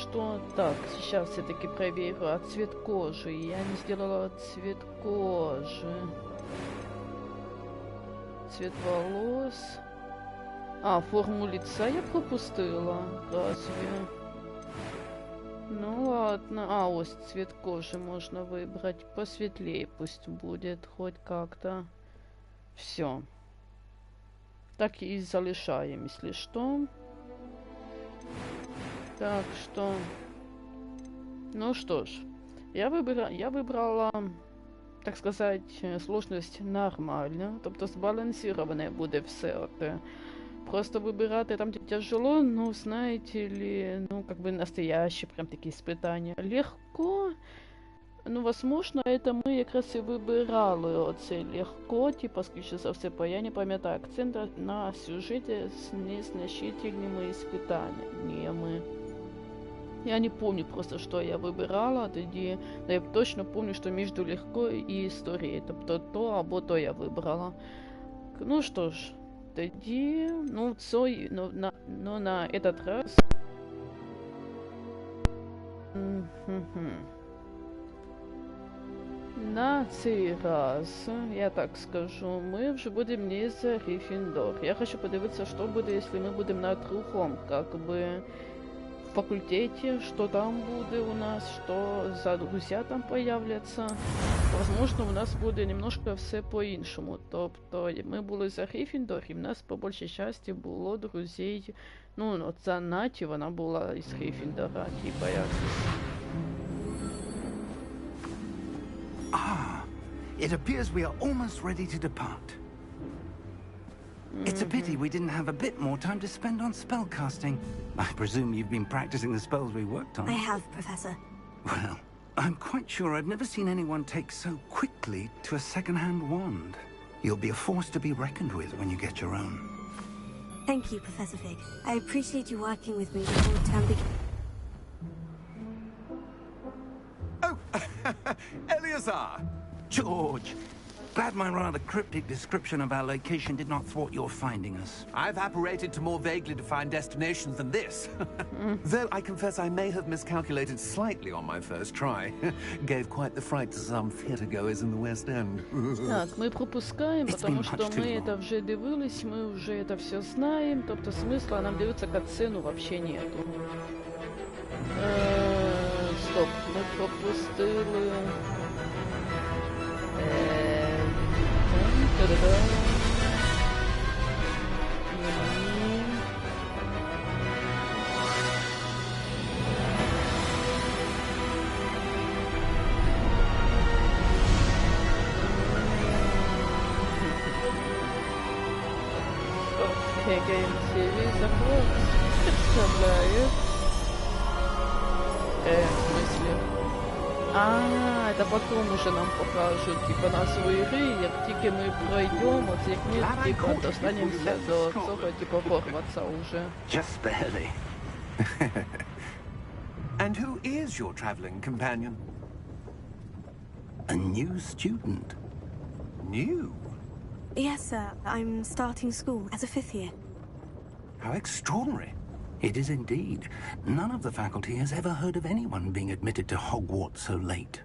что. Так, сейчас все-таки проверю. А цвет кожи? Я не сделала цвет кожи. Цвет волос. А, форму лица я пропустила. Разве? Ну ладно. А, ось цвет кожи можно выбрать. Посветлее пусть будет. Хоть как-то. Все. Так и залишаем, если что. Так что... Ну что ж. Я вибрала, так сказать, сложність нормально. Тобто збалансироване буде все. Просто выбирать там тяжело, ну, знаете ли, ну, как бы настоящие прям такие испытания. Легко, ну, возможно, это мы якраз і вибирали оце легко, типа, скоріше за все, я не пам'ятаю, акцент на сюжеті з незначительними испытаниями. Я не помню просто, что я выбирала тоді, но я точно помню, что между легко и историей, тобто то або то я вибрала. Ну что ж, тоді, ну, це, ну, на этот раз... На цей раз, я так скажу, ми вже будемо не за Гриффіндор. Я хочу подивитися, що буде, якщо ми будемо на другом, как бы, факультете, что там будет у нас, что за друзья там появляться. Возможно, у нас буде немножко все по-іншому. Тобто, ми були за Гриффіндор, і в нас по більшій часті було друзей. Ну, от за Наті, вона була із Гриффіндора, типа як. Ah, it appears we are almost ready to depart. It's a pity we didn't have a bit more time to spend on spellcasting. I presume you've been practicing the spells we worked on. I have, Professor. Well, I'm quite sure I've never seen anyone take so quickly to a second-hand wand. You'll be a force to be reckoned with when you get your own. Thank you, Professor Fig. I appreciate you working with me before the term begins. Oh, Eleazar! George! Glad my rather cryptic description of our location did not thwart your finding us. I've apparated to more vaguely defined destinations than this. Though I confess I may have miscalculated slightly on my first try. Gave quite the fright to some theatergoers in the West End. Так, мы пропускаем, потому что мы это уже дивились, мы уже это все знаем, тобто смысла нам дивиться катсцену вообще нету. Стоп, мы пропустили... Представляет. В смысле? А, это потом уже нам покажут, типа, назву игры, як тільки ми пройдем, от як ми, типа, достанемся до цього, типа, Хогвартса уже. Just barely. And who is your traveling companion? A new student. New? Yes, sir. I'm starting school as a 5th year. How extraordinary. It is indeed. None of the faculty has ever heard of anyone being admitted to Hogwarts so late.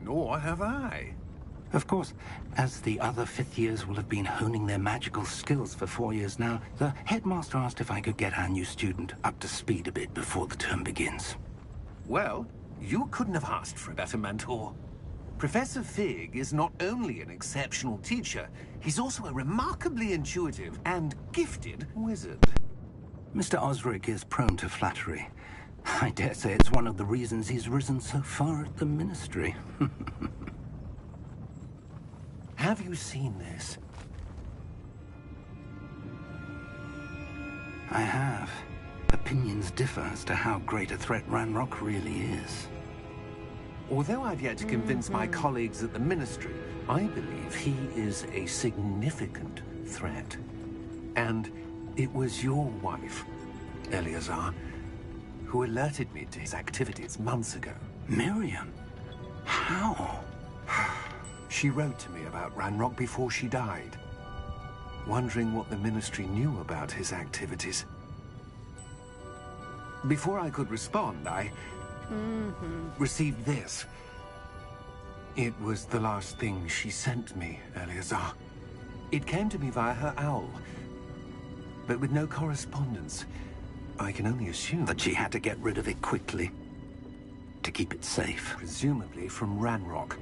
Nor have I. Of course, as the other 5th years will have been honing their magical skills for 4 years now, the headmaster asked if I could get our new student up to speed a bit before the term begins. Well, you couldn't have asked for a better mentor. Professor Fig is not only an exceptional teacher, he's also a remarkably intuitive and gifted wizard. Mr. Osric is prone to flattery. I dare say it's one of the reasons he's risen so far at the ministry. Have you seen this? I have. Opinions differ as to how great a threat Ranrock really is. Although I've yet to convince my colleagues at the ministry, I believe he is a significant threat. And it was your wife, Eleazar, who alerted me to his activities months ago. Miriam? How? She wrote to me about Ranrock before she died, wondering what the ministry knew about his activities. Before I could respond, I received this. It was the last thing she sent me, Eleazar. It came to me via her owl, but with no correspondence. I can only assume That she had to get rid of it quickly to keep it safe. presumably from Ranrock.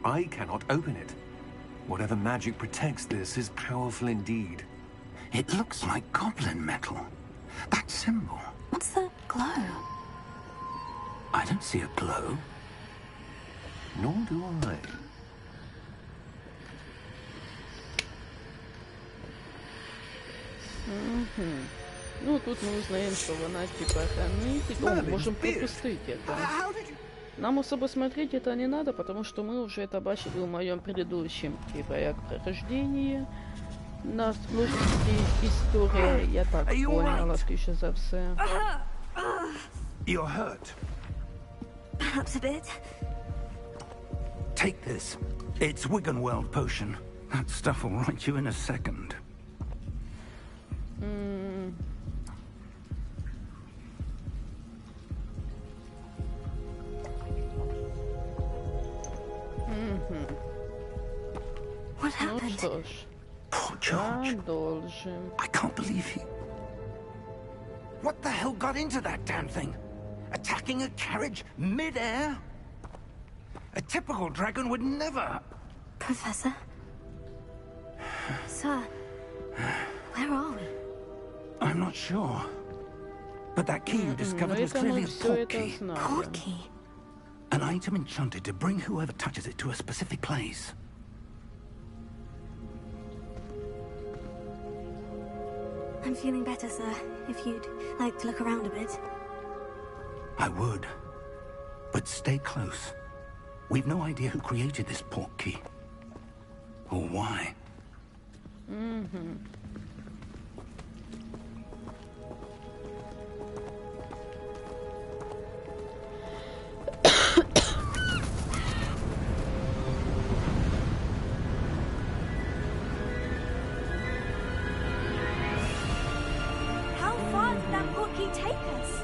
I cannot open it. Whatever magic protects this is powerful indeed. It looks like goblin metal. That symbol. What's the glow? I don't see a glow. Nor do I. Ну, тут мы узнаем, что она типа хранитель. О, можем пропустить это. Нам особо смотреть это не надо, потому что мы уже это бачили в моем предыдущем типа прохождении. На сложности истории, я так поняла, скоріше за все. You're hurt. Perhaps a bit. Take this. It's Wiggenweld potion. That stuff will right you in a second. What Ну happened? что ж, Poor George. продолжим. I can't believe he... What the hell got into that damn thing? Attacking a carriage mid-air? A typical dragon would never... Professor? Sir, where are we? I'm not sure. But that key you discovered was Это clearly мы a все port это key. знаем. Porky. An item enchanted to bring whoever touches it to a specific place. I'm feeling better, sir. If you'd like to look around a bit. I would. But stay close. We've no idea who created this port key. Or why. How far did that Porky take us?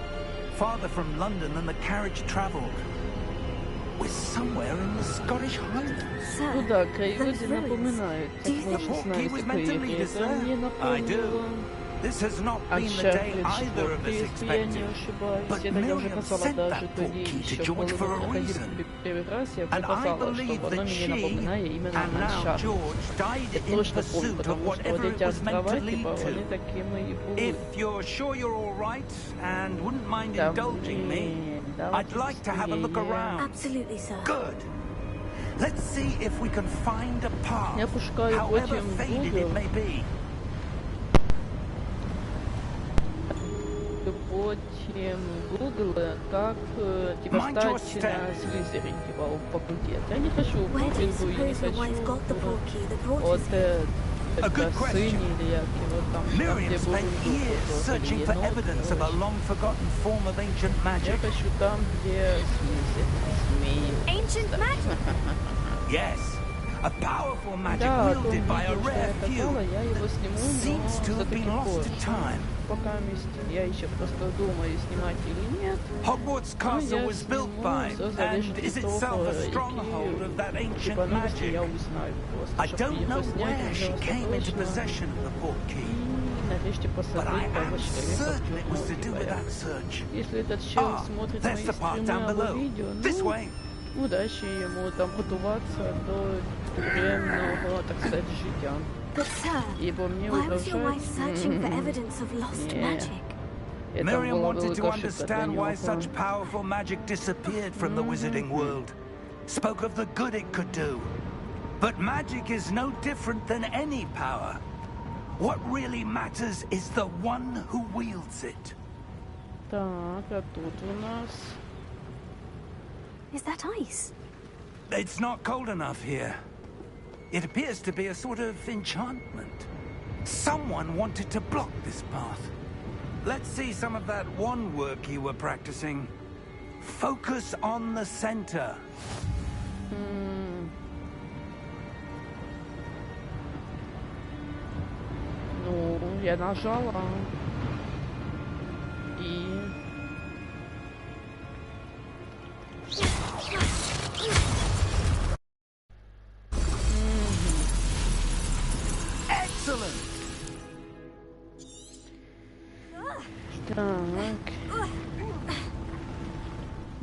Farther from London than the carriage travelled. We're somewhere in the Scottish Highlands. Sir, Ну да, those краеведы ruins. напоминают, Do как you мы think уже знаем, was что meant to lead us это мне there? I do. напомнило This has not been the day either of us если я не expected. ошибаюсь. But Это я уже Miriam писала sent даже that тоді, Porky to еще George for a проходили reason. первый раз, я And I показала, что believe оно that мне she напоминает именно and now начало. George died Я in точно помню, pursuit of потому что whatever вот it эти was meant to острова, lead типа, они to. такими и If будут. you're sure you're all right and wouldn't mind Да, indulging me, блин, I'd давайте like to have a look быстрее. around. Absolutely, sir. Good. Let's see if we can find a path, Я пошукаю however потім faded Google. it may be. Потім Google, как типа Mind your стать step. на Слизерин, типа факультет. Я не хочу в Where do you Гриффиндор, я не suppose your wife хочу got the Porky that brought от us here? A good это question. сыне или як его там, там Miriam где был spent years searching for evidence of a long-forgotten form of ancient Я magic. хочу там, где Слизерин смеет. Ancient magic? Yes, a powerful magic Да, о том wielded by a видео, что rare я few катала, я его сниму, seems to но have все-таки been lost позже. to time. Пока я еще просто думаю, снимать или нет. Hogwarts Castle was built by and is itself a stronghold of that ancient Типа новости magic. я узнаю просто, I чтобы don't его know снять where she уже came into точно. possession of the port И key, нарешті but I посадить am бабочками certain it was to do with типа. that search. Если этот чел Ah, смотрит there's мои the path стримы down або below. видео, This ну, way. удачі йому там готуватися до тюремного, так сказати, життя. But, sir, Ибо мне why was your угрожает... wife searching for evidence of lost Не. magic? Это Miriam была wanted to велика ошибка для understand why него. such powerful magic disappeared from the wizarding world. Spoke of the good it could do. But magic is no different than any power. What really matters is the one who wields it. Так, а тут у нас... Is that ice? It's not cold enough here. It appears to be a sort of enchantment. Someone wanted to block this path. Let's see some of that wand work you were practicing. Focus on the center. Ну, я нажала. И...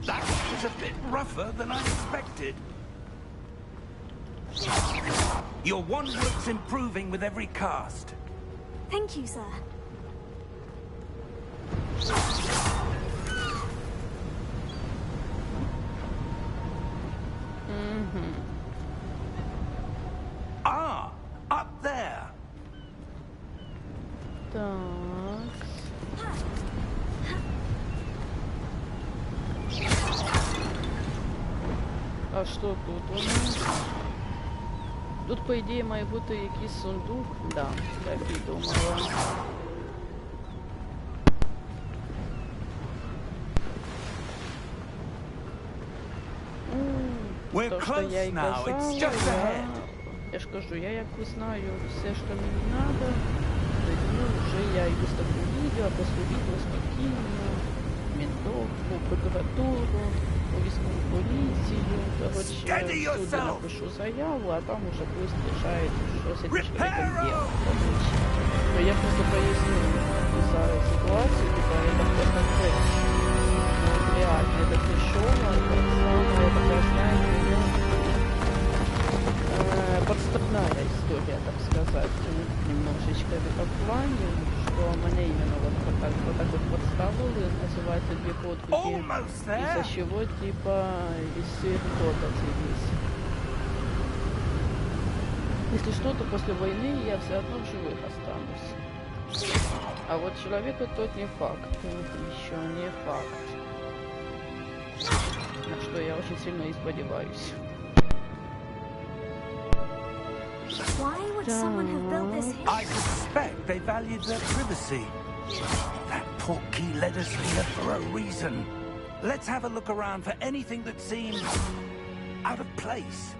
That was a bit rougher than I expected. Your one work's improving with every cast. Thank you, sir. Ah, up there. Так. А що тут у нас? Тут, по ідеї, має бути якийсь сундук. Да, так і думала. We're То, що close я й now. It's казала, just ahead. я ж кажу, я як узнаю все, що мені треба, тоді вже я йду з таким відео, а після відео спокійно, в ментовку, в прокуратуру, у військову поліцію, коротше, всюди напишу заяву, а там уже пусть рішають, що з цим чоловіком делать, коротше. Но я просто поясню за ситуацию, типа, это просто трэш. Ну, реально, это трэшово, это самая такая, знаете, подставная история, так сказать, немножечко в этом плане, что меня именно вот так вот подставили, называется две подруги, из-за чего типа весь топот весь. Если что, то после войны я все равно в живых останусь. А вот человеку тот не факт, еще не факт. На что я очень сильно и сподеваюсь. Why would someone have built this here? I suspect they valued their privacy. That portkey led us here for a reason. Let's have a look around for anything that seems out of place.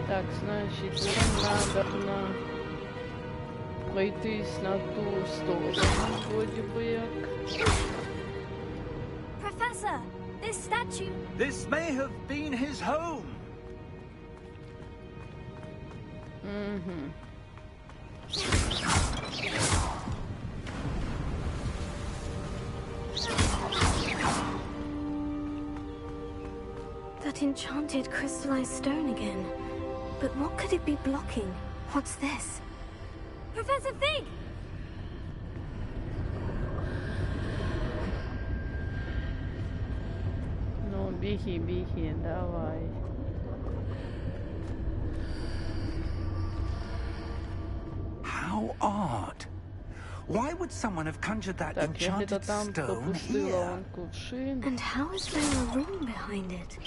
Так, значит, нам надо пройтись на ту сторону, вроде бы. Professor, this statue... This may have been his home. That enchanted crystallized stone again. But what could it be blocking? What's this? Professor Fig! Ну, беги, давай. How odd. Why would someone have conjured that Так, я где-то enchanted там stone пропустила here? он кувшин. And how is there a room behind it?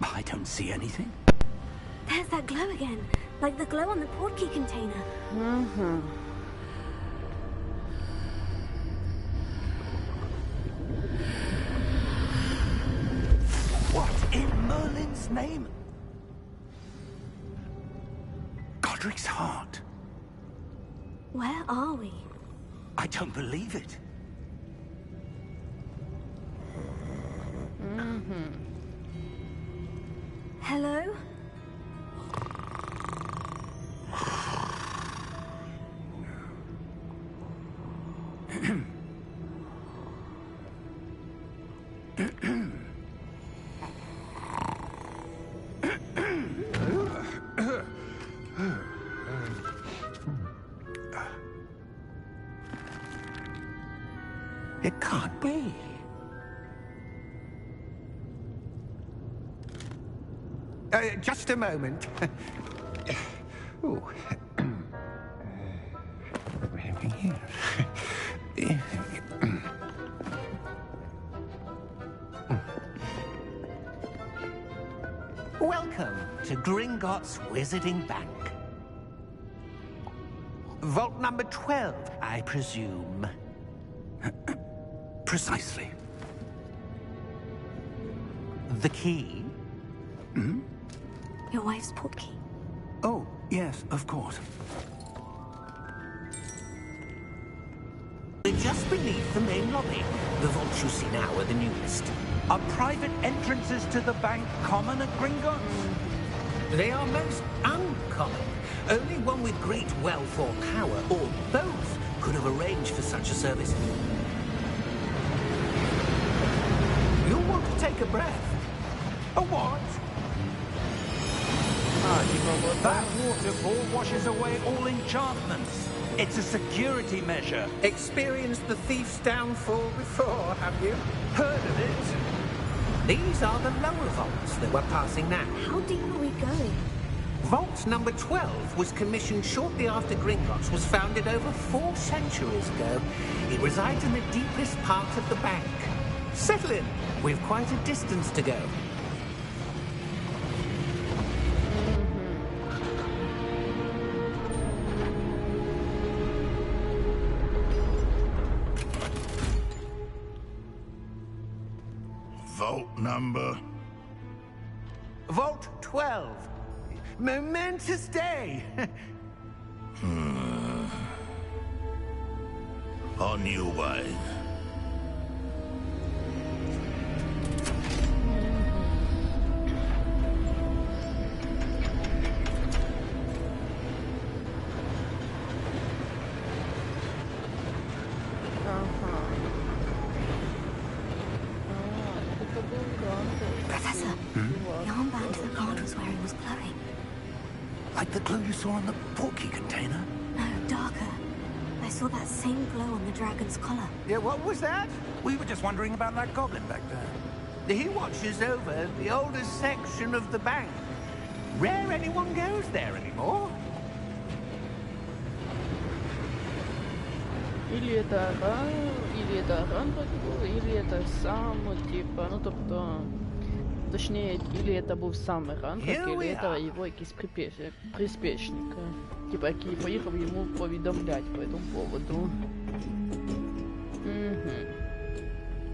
I don't see anything. There's that glow again, like the glow on the portkey container. What in Merlin's name? Godric's heart. Where are we? I don't believe it. Hello? It can't be. Just a moment. Ooh. Welcome to Gringotts Wizarding Bank. Vault number 12, I presume. Precisely. The key? Your wife's portkey. Oh, yes, of course. We're just beneath the main lobby. The vaults you see now are the newest. Are private entrances to the bank common at Gringotts? They are most uncommon. Only one with great wealth or power, or both, could have arranged for such a service. You'll want to take a breath. A what? That waterfall washes away all enchantments. It's a security measure. Experienced the thief's downfall before, have you? Heard of it? These are the lower vaults that we're passing now. How deep are we going? Vault number 12 was commissioned shortly after Gringotts was founded over 4 centuries ago. It resides in the deepest part of the bank. Settle in. We've quite a distance to go. Vault number? Vault 12. Momentous day. On your way. Professor, the armband the guard was wearing was glowing. Like the glow you saw on the portkey container? No, darker. I saw that same glow on the dragon's collar. Yeah, what was that? We were just wondering about that goblin back there. He watches over the oldest section of the bank. Rare anyone goes there anymore. Или это ран вроде був, или это сам, типа, ну тобто, точніше, или это був саме ранг, или это його якийсь приспешник, типа, який поїхав йому повідомлять по этому поводу.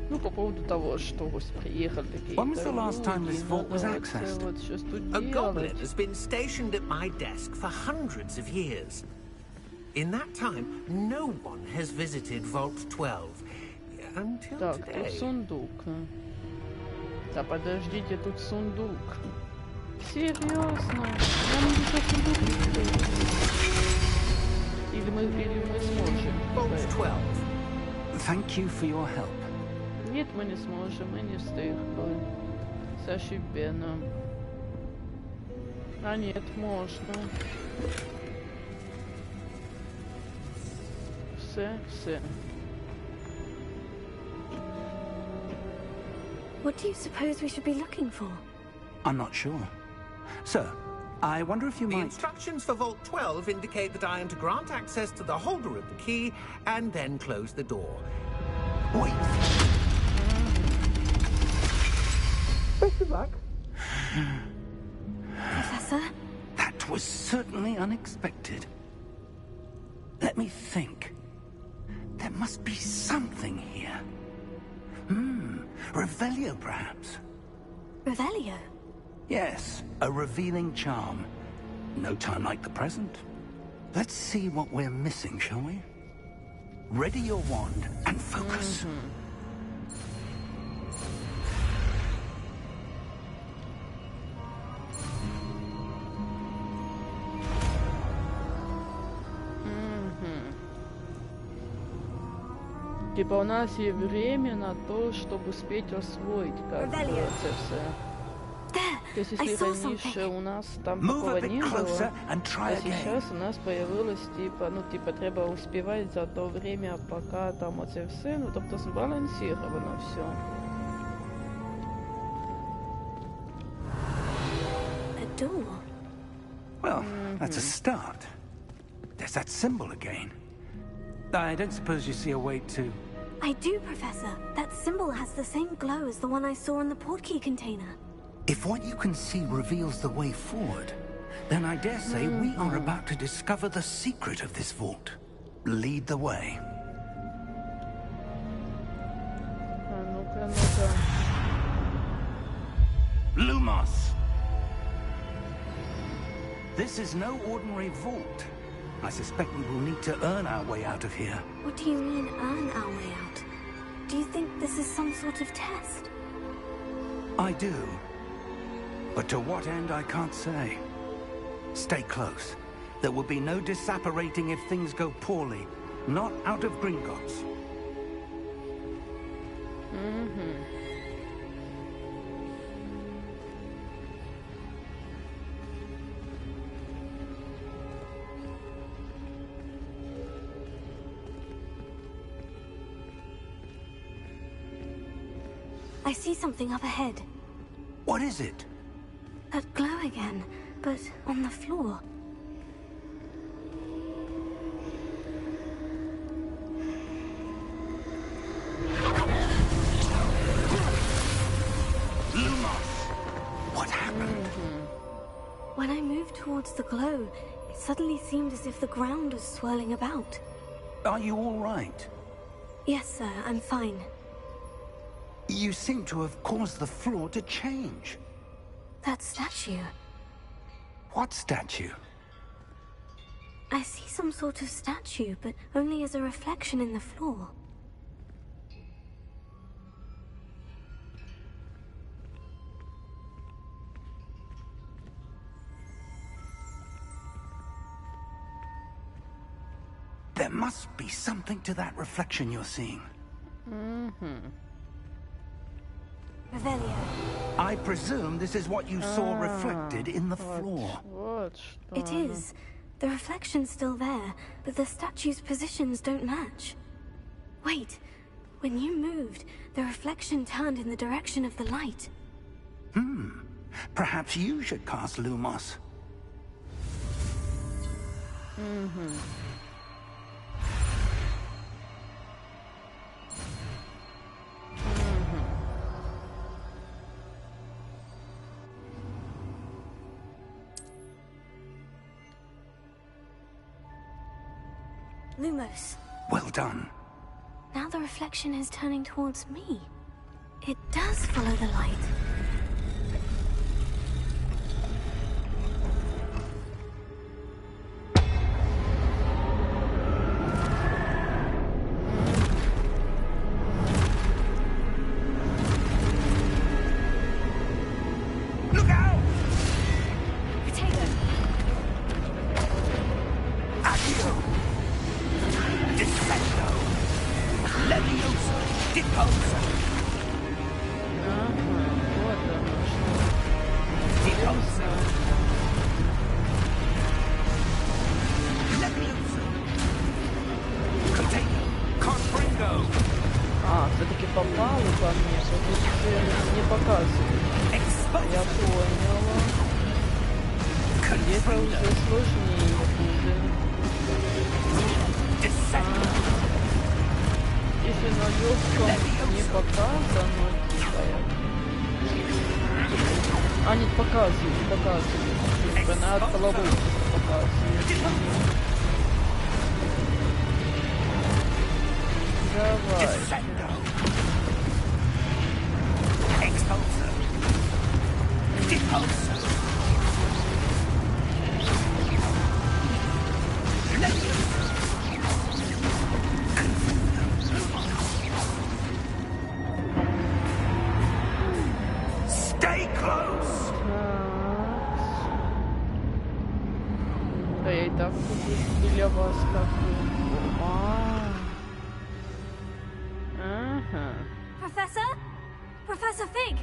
Ну, по поводу того, что приехали такие-то When was the last time this vault was accessed? вот сейчас тут A goblin делать. has been stationed at my desk for hundreds of years. In that time, no one has visited Vault 12 until Так, тут today. сундук. Да подождите, тут сундук. Серьезно? Нам еще сундук открыть? Или мы сможем? Vault 12. Thank you for your help. Нет, мы не сможем, мы не встигли. Зашибено. А нет, можно. Все. What do you suppose we should be looking for? I'm not sure. Sir, I wonder if you The might... instructions for Vault 12 indicate that I am to grant access to the holder of the key and then close the door. Wait! Best of luck. Professor? That was certainly unexpected. Let me think. There must be something here. Revelio, perhaps? Revelio? Yes, a revealing charm. No time like the present. Let's see what we're missing, shall we? Ready your wand and focus. Типа у нас есть время на то, чтобы успеть освоить как бы Revelio. это все. То есть I если saw раньше something. у нас там Move такого a bit не closer было, and try а again. сейчас у нас появилось типа, ну типа треба успівати за то время, пока там оце все, ну тобто збалансировано все. A door? Well, that's a start. There's that symbol again. I don't suppose you see a way to... I do, Professor. That symbol has the same glow as the one I saw in the portkey container. If what you can see reveals the way forward, then I dare say we are about to discover the secret of this vault. Lead the way. А ну-ка. Lumos! This is no ordinary vault. I suspect we will need to earn our way out of here. What do you mean, earn our way out? Do you think this is some sort of test? I do. But to what end, I can't say. Stay close. There will be no disapparating if things go poorly. Not out of Gringotts. I see something up ahead. What is it? That glow again, but on the floor. What happened? When I moved towards the glow, it suddenly seemed as if the ground was swirling about. Are you all right? Yes, sir, I'm fine. You seem to have caused the floor to change. That statue. What statue? I see some sort of statue, but only as a reflection in the floor. There must be something to that reflection you're seeing. Revelio. I presume this is what you saw reflected in the floor. It is. The reflection's still there, but the statue's positions don't match. Wait. When you moved, the reflection turned in the direction of the light. Perhaps you should cast Lumos. Lumos. Well done. Now the reflection is turning towards me. It does follow the light. Look out! Potato. Accio! Descendo! Leviosa! Deposa! Deposa! Leviosa! Potato! Confringo! Все-таки попало по мне, что тут не показывает. Я поняла. Где-то уже сложнее будет. Если на легком не показано, типа... нет, показывает. Типа над головой показывает. Давай. Stay close. Да я и так тут для вас такой. Professor? Professor Fig?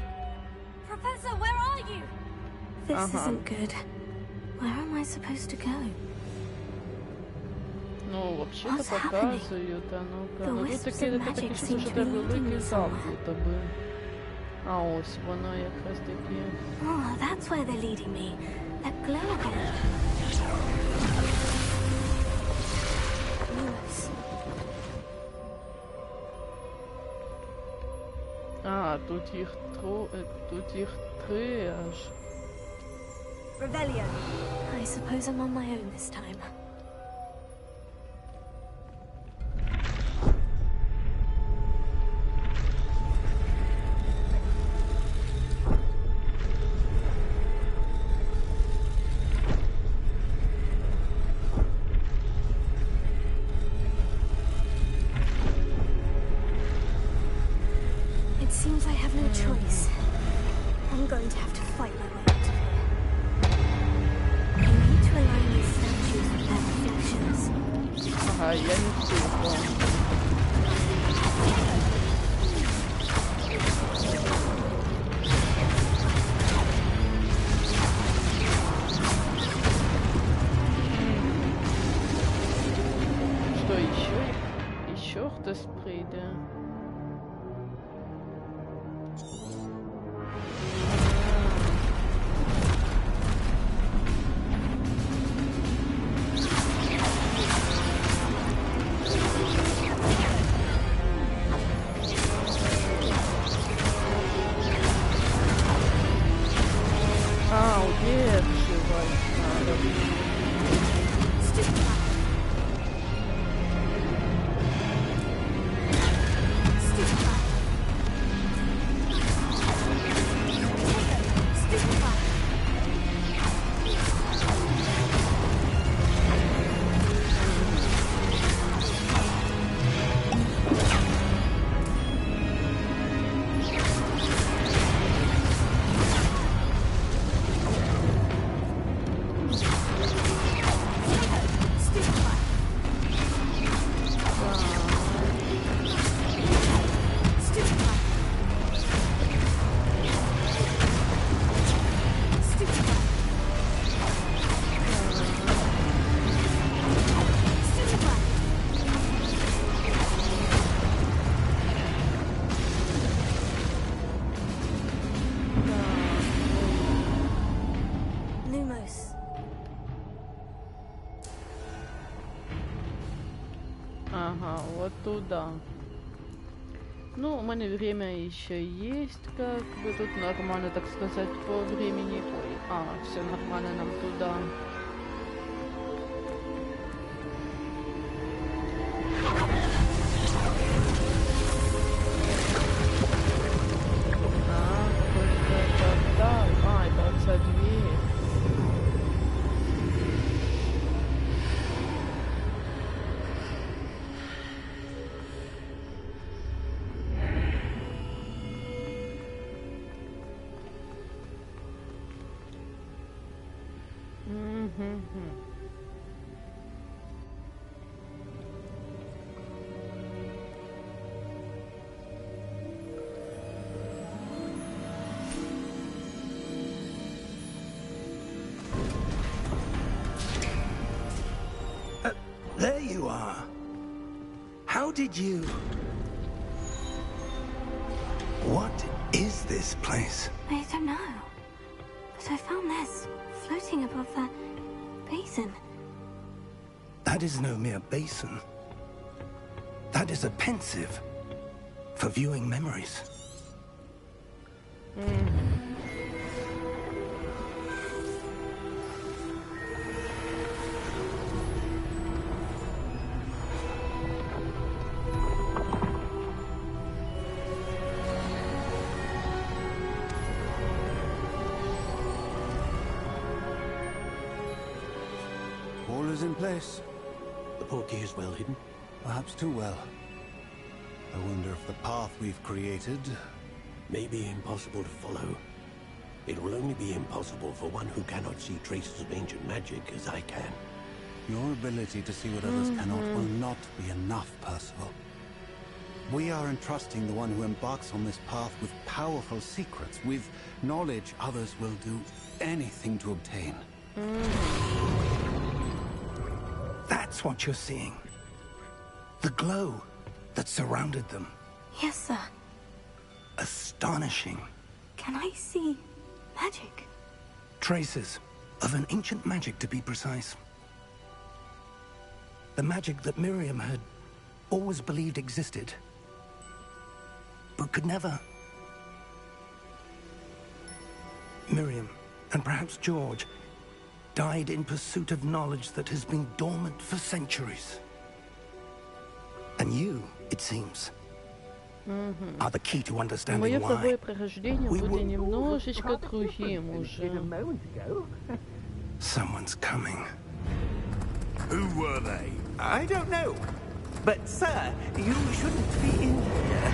Professor, where are you? This isn't good. Where am I supposed to go? Ну, вообще-то показывают, а ну-ка. Ну, тут таке чувство, що треба великий зал будто би. А ось воно якраз таки. Oh, that's where they're leading me. That glow again. Lumos. Тут їх три аж. Revelio. I suppose I'm on my own this time. Ай, я не вступила. Что еще? Еще хтось прийде. Ага, вот туда. Ну, у меня время еще есть, как бы тут нормально, так сказать, по времени. Ой, все нормально, нам туда. Это дверь. There you are. How did you... What is this place? I don't know. But I found this floating above that basin. That is no mere basin. That is a pensive for viewing memories. All is in place. The portkey is well hidden. Perhaps too well. I wonder if the path we've created... May be impossible to follow. It will only be impossible for one who cannot see traces of ancient magic as I can. Your ability to see what others cannot will not be enough, Percival. We are entrusting the one who embarks on this path with powerful secrets, with knowledge others will do anything to obtain. That's what you're seeing. The glow that surrounded them. Yes, sir. Astonishing. Can I see magic? Traces of an ancient magic, to be precise. The magic that Miriam had always believed existed, but could never. Miriam, and perhaps George, died in pursuit of knowledge that has been dormant for centuries. And you, it seems, are the key to understanding Мое why. второе прохождение будет немножечко другим уже. Someone's coming. Who were they? I don't know. But, sir, you shouldn't be in here.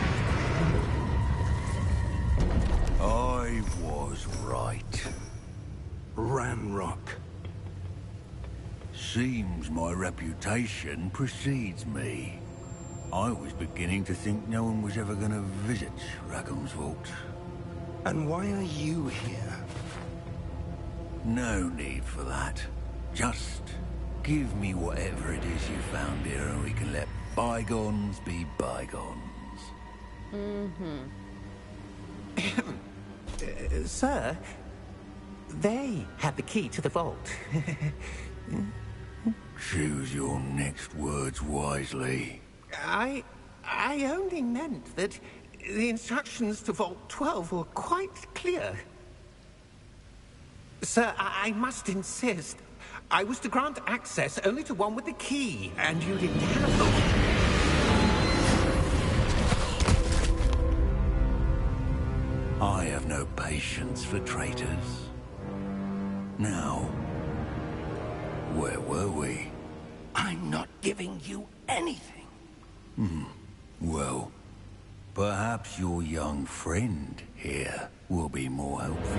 I was right. Ranrock. seems my reputation precedes me. I was beginning to think no one was ever going to visit Rackham's vault. And why are you here? No need for that. Just give me whatever it is you found here and we can let bygones be bygones. Sir, they had the key to the vault. Choose your next words wisely. I only meant that the instructions to Vault 12 were quite clear. Sir, I must insist. I was to grant access only to one with the key, and you didn't have them. I have no patience for traitors. Now, where were we? I'm not giving you anything. Well, perhaps your young friend here will be more helpful.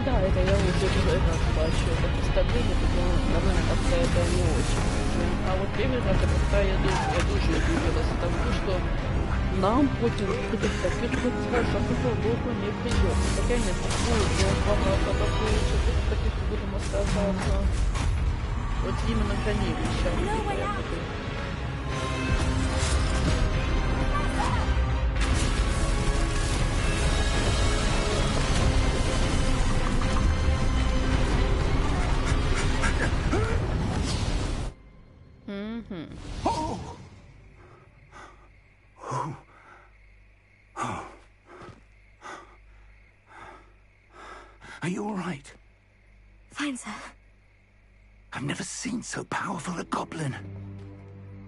Да, это я уже первый раз бачу это представление, потому для мене как-то это не очень. А вот первый раз это просто я дуже удивилась тому, что нам потім при таких процессах глубоко не придется. Хотя нет, багато такого, что таких будем оставаться. Вот именно хранилища. Are you all right? Fine, sir. I've never seen so powerful a goblin.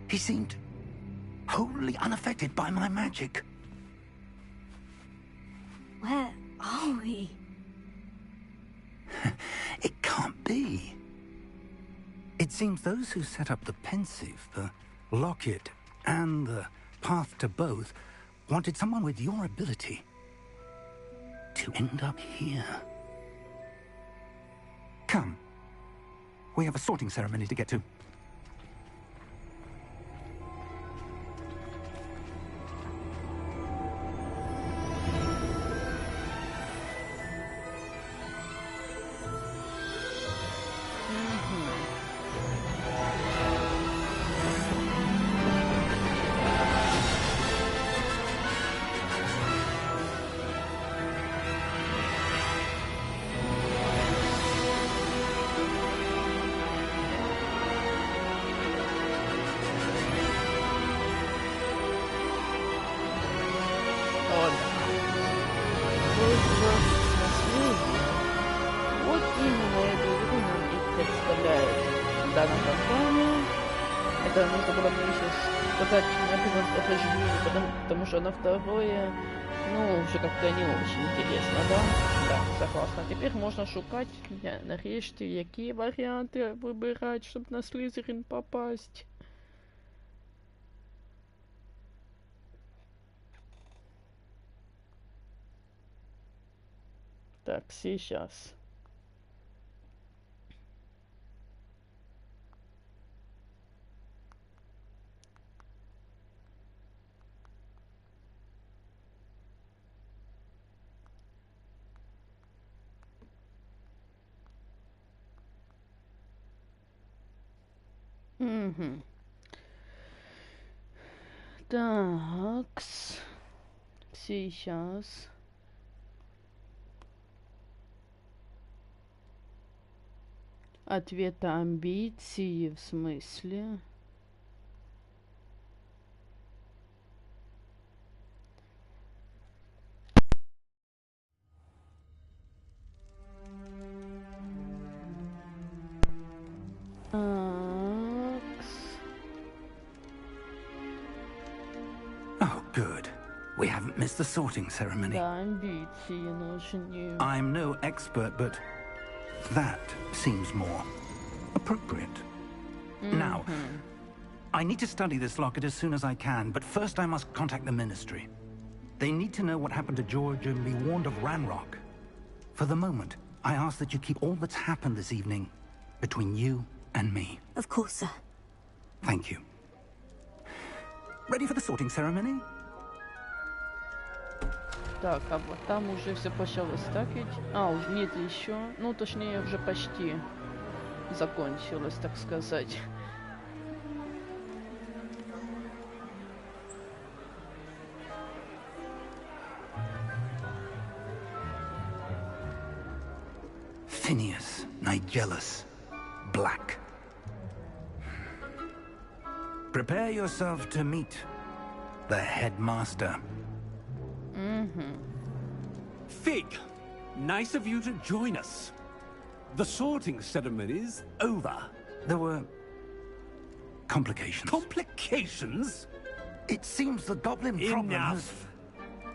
He seemed wholly unaffected by my magic. Where are we? It can't be. It seems those who set up the pensive, the locket, and the path to both wanted someone with your ability to end up here. Come. We have a sorting ceremony to get to. Вот именно эту игру нам и представляет данная компания. Это нужно было мне еще сказать на первом прохождении, потому что на второе, ну, уже как-то не очень интересно, да? Да, согласна. Теперь можно шукать, нарешті, які варіанти вибирати, щоб на Слизерин попасть. Так, сейчас. Угу. Так. Сейчас. Ответа амбиции в смысле? Oh, good. We haven't missed the sorting ceremony. Да, амбиции нужны. I'm no expert, but that seems more appropriate. Now, I need to study this locket as soon as I can, but first I must contact the Ministry. They need to know what happened to George and be warned of Ranrock. For the moment, I ask that you keep all that's happened this evening between you and me. Of course, sir. Thank you. Ready for the sorting ceremony? Так, а вот там уже все почалось стакать. А, уже нет еще. Ну, точнее, уже почти закончилось, так сказать. Phineas, Nigellus, Black. Prepare yourself to meet the headmaster. Fig, nice of you to join us. The sorting ceremony's over. There were complications. Complications? It seems the goblin problem has... Enough!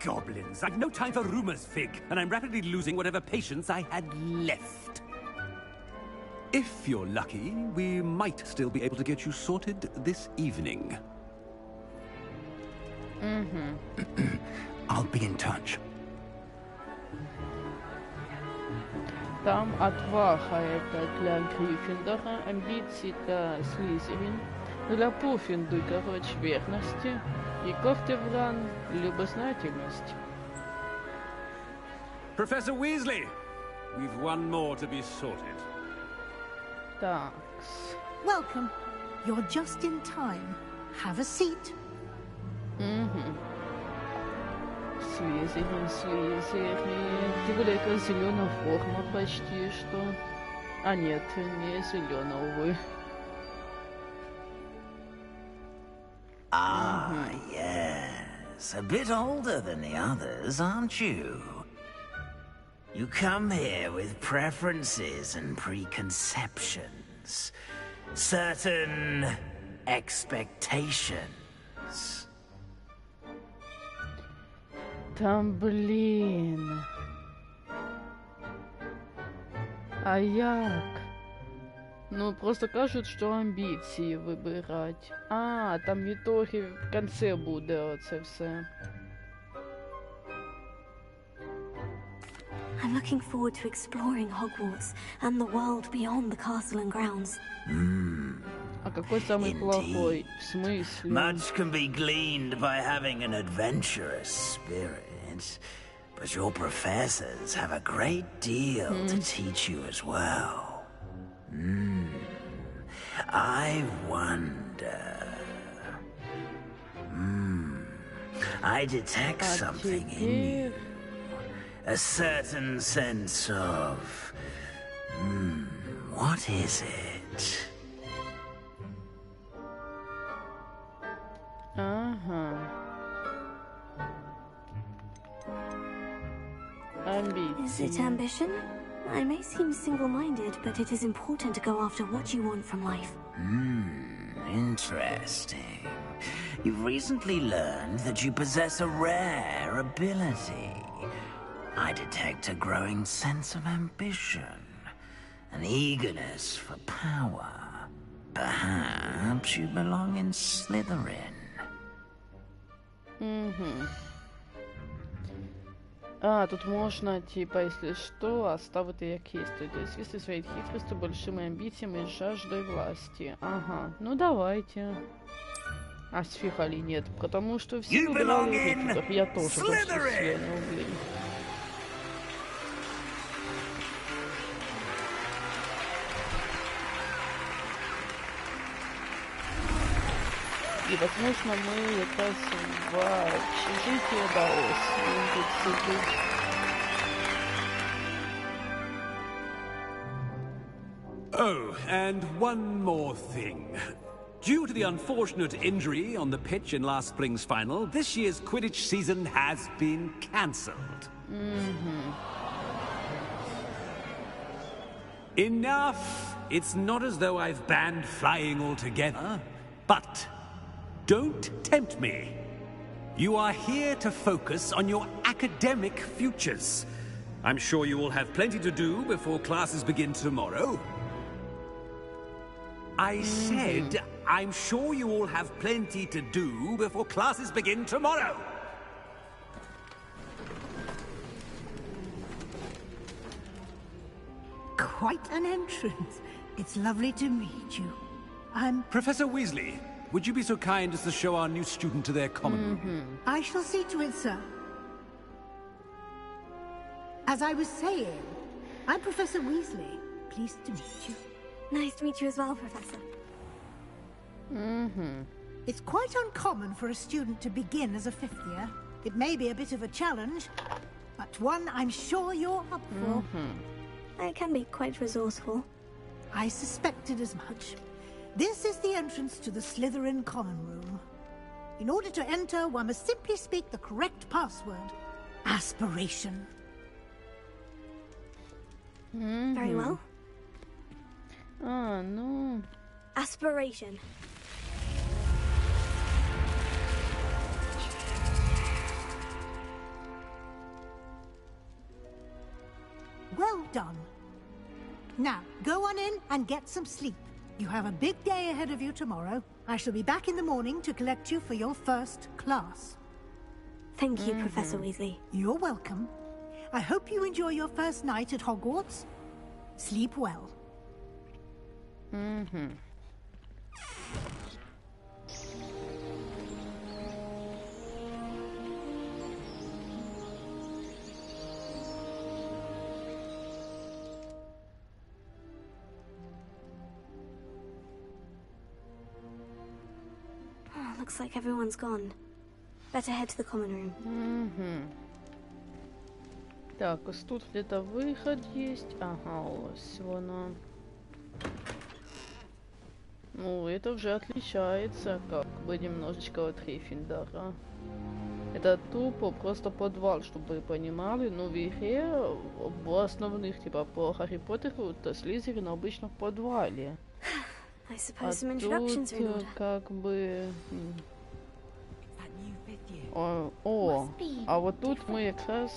Goblins. I've no time for rumors, Fig, and I'm rapidly losing whatever patience I had left. If you're lucky, we might still be able to get you sorted this evening. I'll be in touch. Там отвага это для Гриффиндора, амбиции для Слизерин, для Пуффинду, короче, верности, и Кофтевран любознательность. Professor Weasley, we've one more to be sorted. Такс. Welcome. You're just in time. Have a seat. Слизерин. Тем более, это зеленая форма почти что. А нет, не зеленая, увы. Ah, yes. A bit older than the others, aren't you? You come here with preferences and preconceptions. Certain expectations. Там, блин. А як? Ну, просто кажуть, що амбіції вибирать. А, там в ітогі в кінці буде оце все. I'm looking forward to exploring Hogwarts and the world beyond the castle and grounds. А какой самый плохой? В смысле? Much can be gleaned by having an adventurous spirit, but your professors have a great deal to teach you as well. I wonder... I detect something in you. A certain sense of... what is it? Ага. Is it Амбиции. ambition? I may seem single-minded, but it is important to go after what you want from life. Interesting. You've recently learned that you possess a rare ability. I detect a growing sense of ambition, an eagerness for power. Perhaps you belong in Slytherin. А, тут можна, типа, если что, оставити як є. То есть, если своей хитростью, большими амбициями и жаждой власти. Ага, ну давайте. А сфига ли нет? Потому что все выбирали Гриффиндор. Я тоже почти членов, блин. И, возможно, мы якраз в общежитии удалось. Oh, and one more thing. Due to the unfortunate injury on the pitch in last spring's final, this year's Quidditch season has been cancelled. Enough! It's not as though I've banned flying altogether, but don't tempt me. You are here to focus on your academic futures. I'm sure you all have plenty to do before classes begin tomorrow. I said, I'm sure you all have plenty to do before classes begin tomorrow. Quite an entrance. It's lovely to meet you. I'm... Professor Weasley, would you be so kind as to show our new student to their common room? I shall see to it, sir. As I was saying, I'm Professor Weasley. Pleased to meet you. Nice to meet you as well, Professor. It's quite uncommon for a student to begin as a fifth year. It may be a bit of a challenge, but one I'm sure you're up for. I can be quite resourceful. I suspected as much. This is the entrance to the Slytherin common room. In order to enter, one must simply speak the correct password. Aspiration. Very well. А, ну... Aspiration. Well done. Now, go on in and get some sleep. You have a big day ahead of you tomorrow. I shall be back in the morning to collect you for your first class. Thank you, Professor Weasley. You're welcome. I hope you enjoy your first night at Hogwarts. Sleep well. Oh, looks like everyone's gone. Better head to the common room. Так, тут где-то выход есть. Ага, ось вона. Ну, это уже отличается, как бы немножечко от Гриффиндора. Это тупо просто подвал, чтобы вы понимали. Но в игре, в основных, типа, по Гарри Поттеру, то Слизерин обычно в подвале. А тут, как бы... О, а вот тут мы как раз...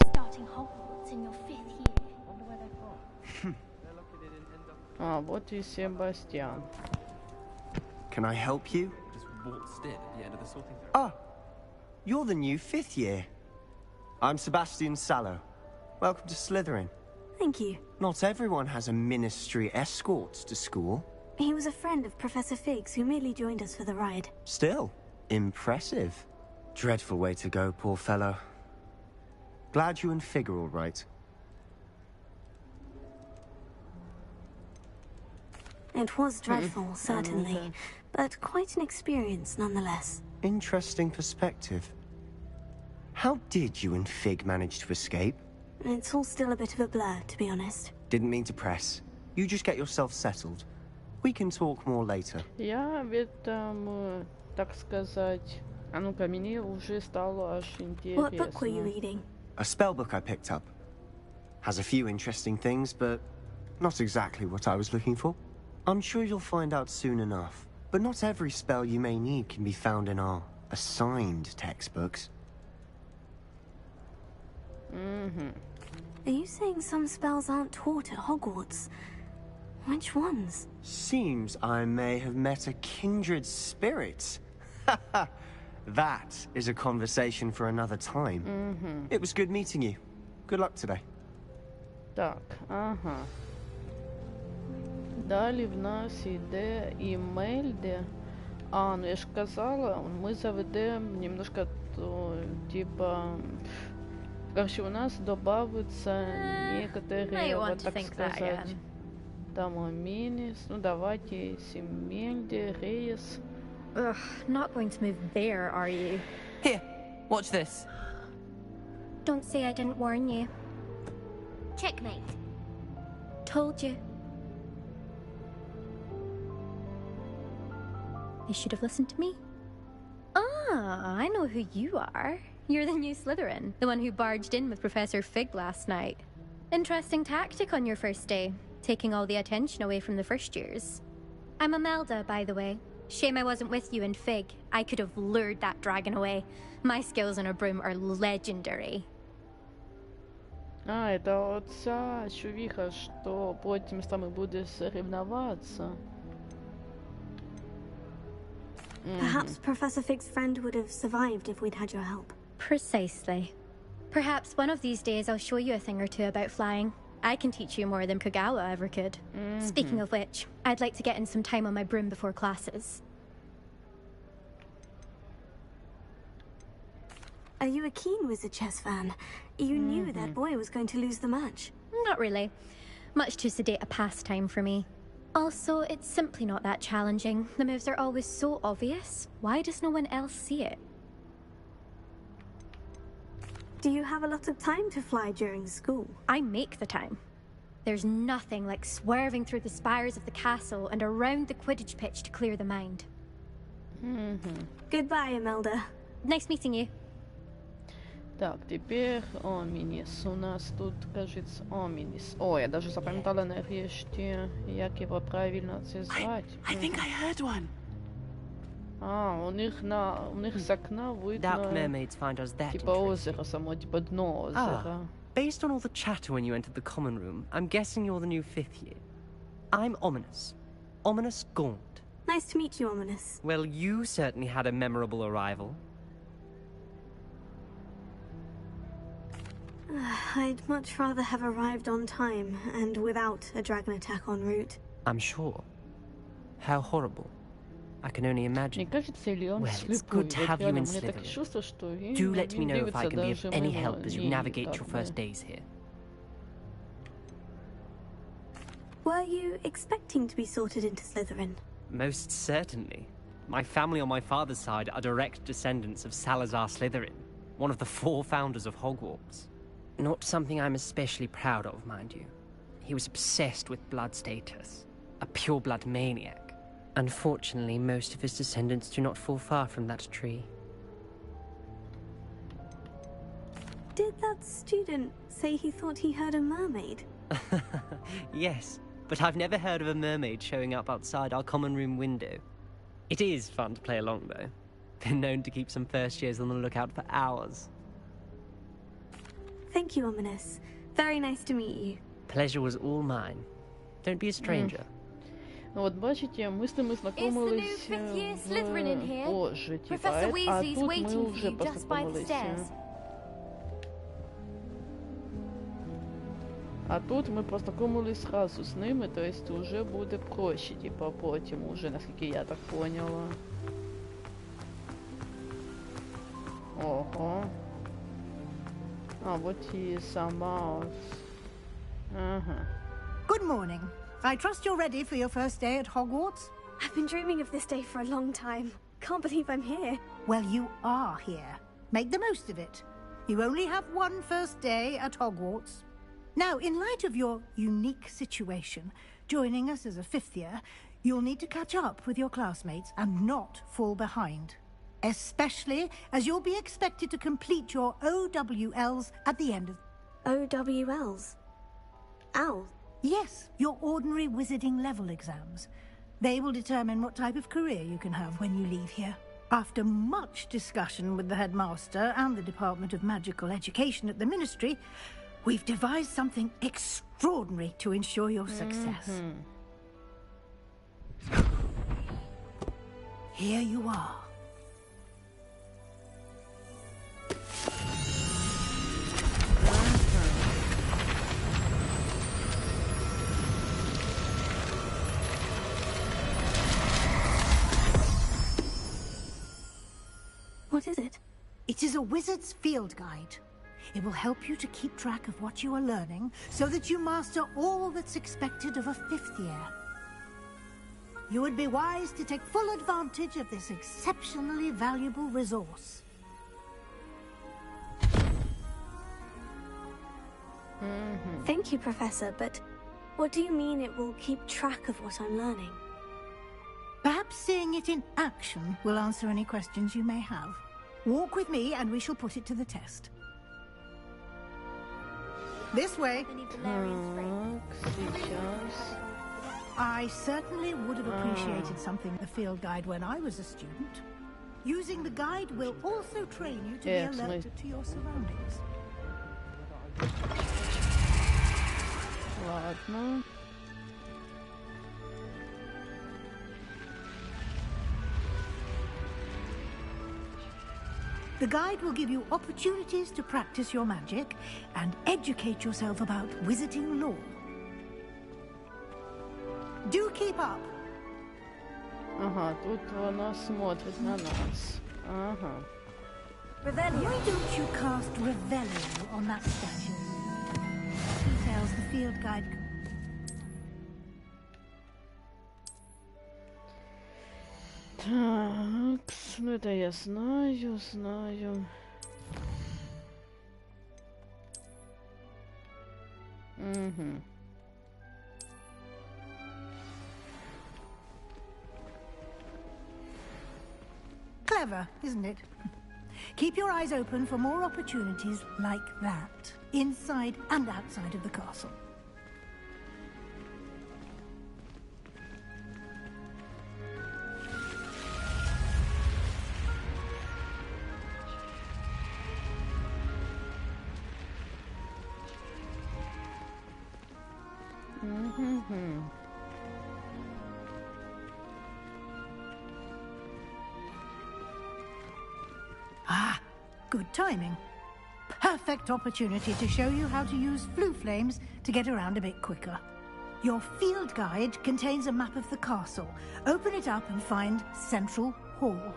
А, вот и Себастьян. Can I help you? Just waltzed in at the end of the sorting. Ah, you're the new fifth year. I'm Sebastian Sallow. Welcome to Slytherin. Thank you. Not everyone has a ministry escort to school. He was a friend of Professor Fig's who merely joined us for the ride. Still, impressive. Dreadful way to go, poor fellow. Glad you and Fig are all right. It was dreadful, certainly, but quite an experience nonetheless. Interesting perspective. How did you and Fig manage to escape? It's all still a bit of a blur, to be honest. Didn't mean to press. You just get yourself settled. We can talk more later. Я ведь там, так сказать... А ну-ка, мне уже стало аж интересно. What book were you reading? A spell book I picked up. Has a few interesting things, but not exactly what I was looking for. I'm sure you'll find out soon enough. But not every spell you may need can be found in our assigned textbooks. Are you saying some spells aren't taught at Hogwarts? Which ones? Seems I may have met a kindred spirit. That is a conversation for another time. It was good meeting you. Good luck today. Так, ага. Далі в нас іде Імельде. А, ну я ж казала, ми заведемо немножко, типа... Короче, у нас добавятся некоторые, вот так сказать, домоминис. Ну давайте Симельде, Рейс. Ugh, not going to move there, are you? Here, watch this. Don't say I didn't warn you. Checkmate. Told you. You should have listened to me. Ah, I know who you are. You're the new Slytherin, the one who barged in with Professor Fig last night. Interesting tactic on your first day, taking all the attention away from the first years. I'm Imelda, by the way. Shame I wasn't with you in Fig. I could have lured that dragon away. My skills on a broom are legendary. А, это оця чувіха, що потім з нами буде соревноваться. Perhaps Professor Fig's friend would have survived if we'd had your help. Precisely. Perhaps one of these days I'll show you a thing or two about flying. I can teach you more than Kagawa ever could. Speaking of which, I'd like to get in some time on my broom before classes. Are you a keen Wizard chess fan? You knew that boy was going to lose the match. Not really. Much too sedate a pastime for me. Also, it's simply not that challenging. The moves are always so obvious. Why does no one else see it? Do you have a lot of time to fly during school? I make the time. There's nothing like swerving through the spires of the castle and around the Quidditch pitch to clear the mind. Goodbye, Imelda. Nice meeting you. Так, теперь Оминис. У нас тут, кажется, Оминис. О, я даже запам'ятала нарешті, як його правильно це звати. I think I heard one. А, у них з окна видно, Doubt mermaids find us that типа озеро само, типа дно озера. Based on all the chatter when you entered the common room, I'm guessing you're the new 5th year. I'm Ominous. Ominous Gaunt. Nice to meet you, Ominous. Well, you certainly had a memorable arrival. I'd much rather have arrived on time and without a dragon attack en route. I'm sure. How horrible. I can only imagine. Мне кажется, или он Well, it's good to have you in Slytherin. Do let me know if I can be of any help as you navigate your first days here. Were you expecting to be sorted into Slytherin? Most certainly. My family on my father's side are direct descendants of Salazar Slytherin, one of the 4 founders of Hogwarts. Not something I'm especially proud of, mind you. He was obsessed with blood status, a pure-blood maniac. Unfortunately, most of his descendants do not fall far from that tree. Did that student say he thought he heard a mermaid? Yes, but I've never heard of a mermaid showing up outside our common room window. It is fun to play along, though. Been known to keep some first years on the lookout for hours. Thank you, Ominous. Very nice to meet you. Pleasure was all mine. Don't be a stranger. Вот бачите, мы с ними знакомились позже, типа, а тут мы уже познакомились. А тут ми познайомились сразу з ними, то есть уже буде проще, типа, потім уже, наскільки я так поняла. Ого. А вот и сама. Ага. Good morning. I trust you're ready for your first day at Hogwarts? I've been dreaming of this day for a long time. Can't believe I'm here. Well, you are here. Make the most of it. You only have one first day at Hogwarts. Now, in light of your unique situation, joining us as a 5th year, you'll need to catch up with your classmates and not fall behind. Especially as you'll be expected to complete your OWLs at the end of... OWLs? Owls? Yes, your ordinary wizarding level exams. They will determine what type of career you can have when you leave here. After much discussion with the headmaster and the Department of Magical Education at the Ministry, we've devised something extraordinary to ensure your success. Here you are. What is it? It is a wizard's field guide. It will help you to keep track of what you are learning so that you master all that's expected of a 5th year. You would be wise to take full advantage of this exceptionally valuable resource. Thank you, Professor, but what do you mean it will keep track of what I'm learning? Perhaps seeing it in action will answer any questions you may have. Walk with me and we shall put it to the test. This way. I certainly would have appreciated something in the field guide when I was a student. Using the guide will also train you to be alert to your surroundings. Ладно. The guide will give you opportunities to practice your magic and educate yourself about wizarding lore. Do keep up. Ага, тут она смотрит на нас. Ага. Why don't you cast Revelio on that statue? Details the field guide. Так, ну это я знаю. Угу. Clever, isn't it? Keep your eyes open for more opportunities like that, inside and outside of the castle. Ah, good timing. Perfect opportunity to show you how to use flue flames to get around a bit quicker. Your field guide contains a map of the castle. Open it up and find Central Hall.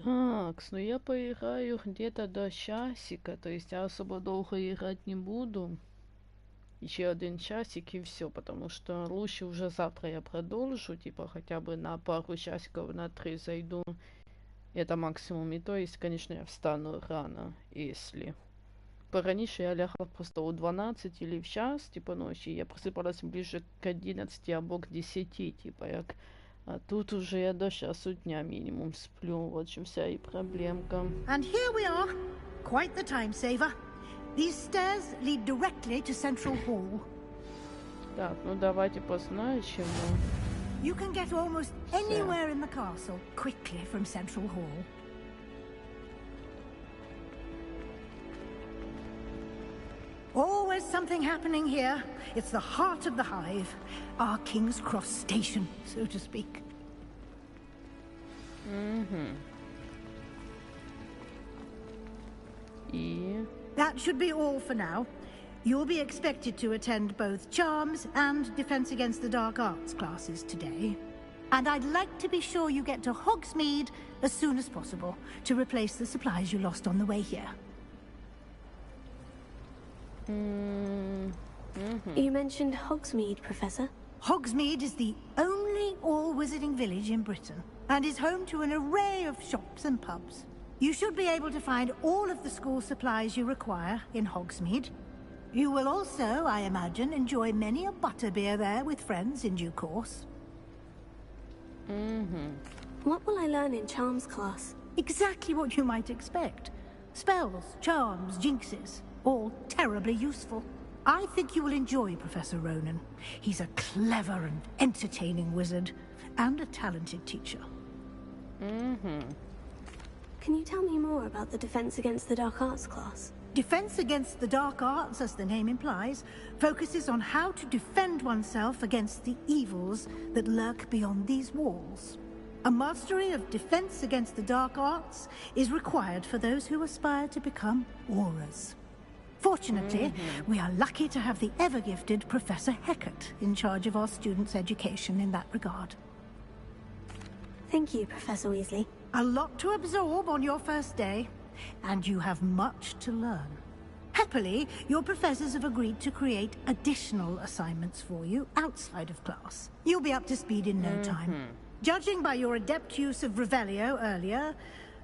Так, ну я поиграю где-то до часика, то есть я особо долго играть не буду. Еще один часик и все, потому что лучше уже завтра я продолжу, типа хотя бы на пару часиков, на 3 зайду. Это максимум. И то есть, конечно, я встану рано, если. Пораньше я лягла просто у 12 или в час, типа ночи, я просыпалась ближе к 11 або к 10, типа як. А тут уже я до часу дня минимум сплю, вот в чем вся и проблемка. And here we are, quite the time saver. These stairs lead directly to Central Hall. Так, ну давайте позначим. You can get almost anywhere in the castle quickly from Central Hall. Always something happening here. It's the heart of the hive, our King's Cross station, so to speak. That should be all for now. You'll be expected to attend both Charms and Defense Against the Dark Arts classes today. And I'd like to be sure you get to Hogsmeade as soon as possible to replace the supplies you lost on the way here. You mentioned Hogsmeade, Professor. Hogsmeade is the only all-wizarding village in Britain and is home to an array of shops and pubs. You should be able to find all of the school supplies you require in Hogsmeade. You will also, I imagine, enjoy many a butterbeer there with friends in due course. What will I learn in Charms class? Exactly what you might expect. Spells, charms, jinxes, all terribly useful. I think you will enjoy Professor Ronan. He's a clever and entertaining wizard, and a talented teacher. Can you tell me more about the Defense Against the Dark Arts class? Defense Against the Dark Arts, as the name implies, focuses on how to defend oneself against the evils that lurk beyond these walls. A mastery of Defense Against the Dark Arts is required for those who aspire to become Aurors. Fortunately, we are lucky to have the ever-gifted Professor Heckert in charge of our students' education in that regard. Thank you, Professor Weasley. A lot to absorb on your first day, and you have much to learn. Happily, your professors have agreed to create additional assignments for you outside of class. You'll be up to speed in no time. Judging by your adept use of Revelio earlier,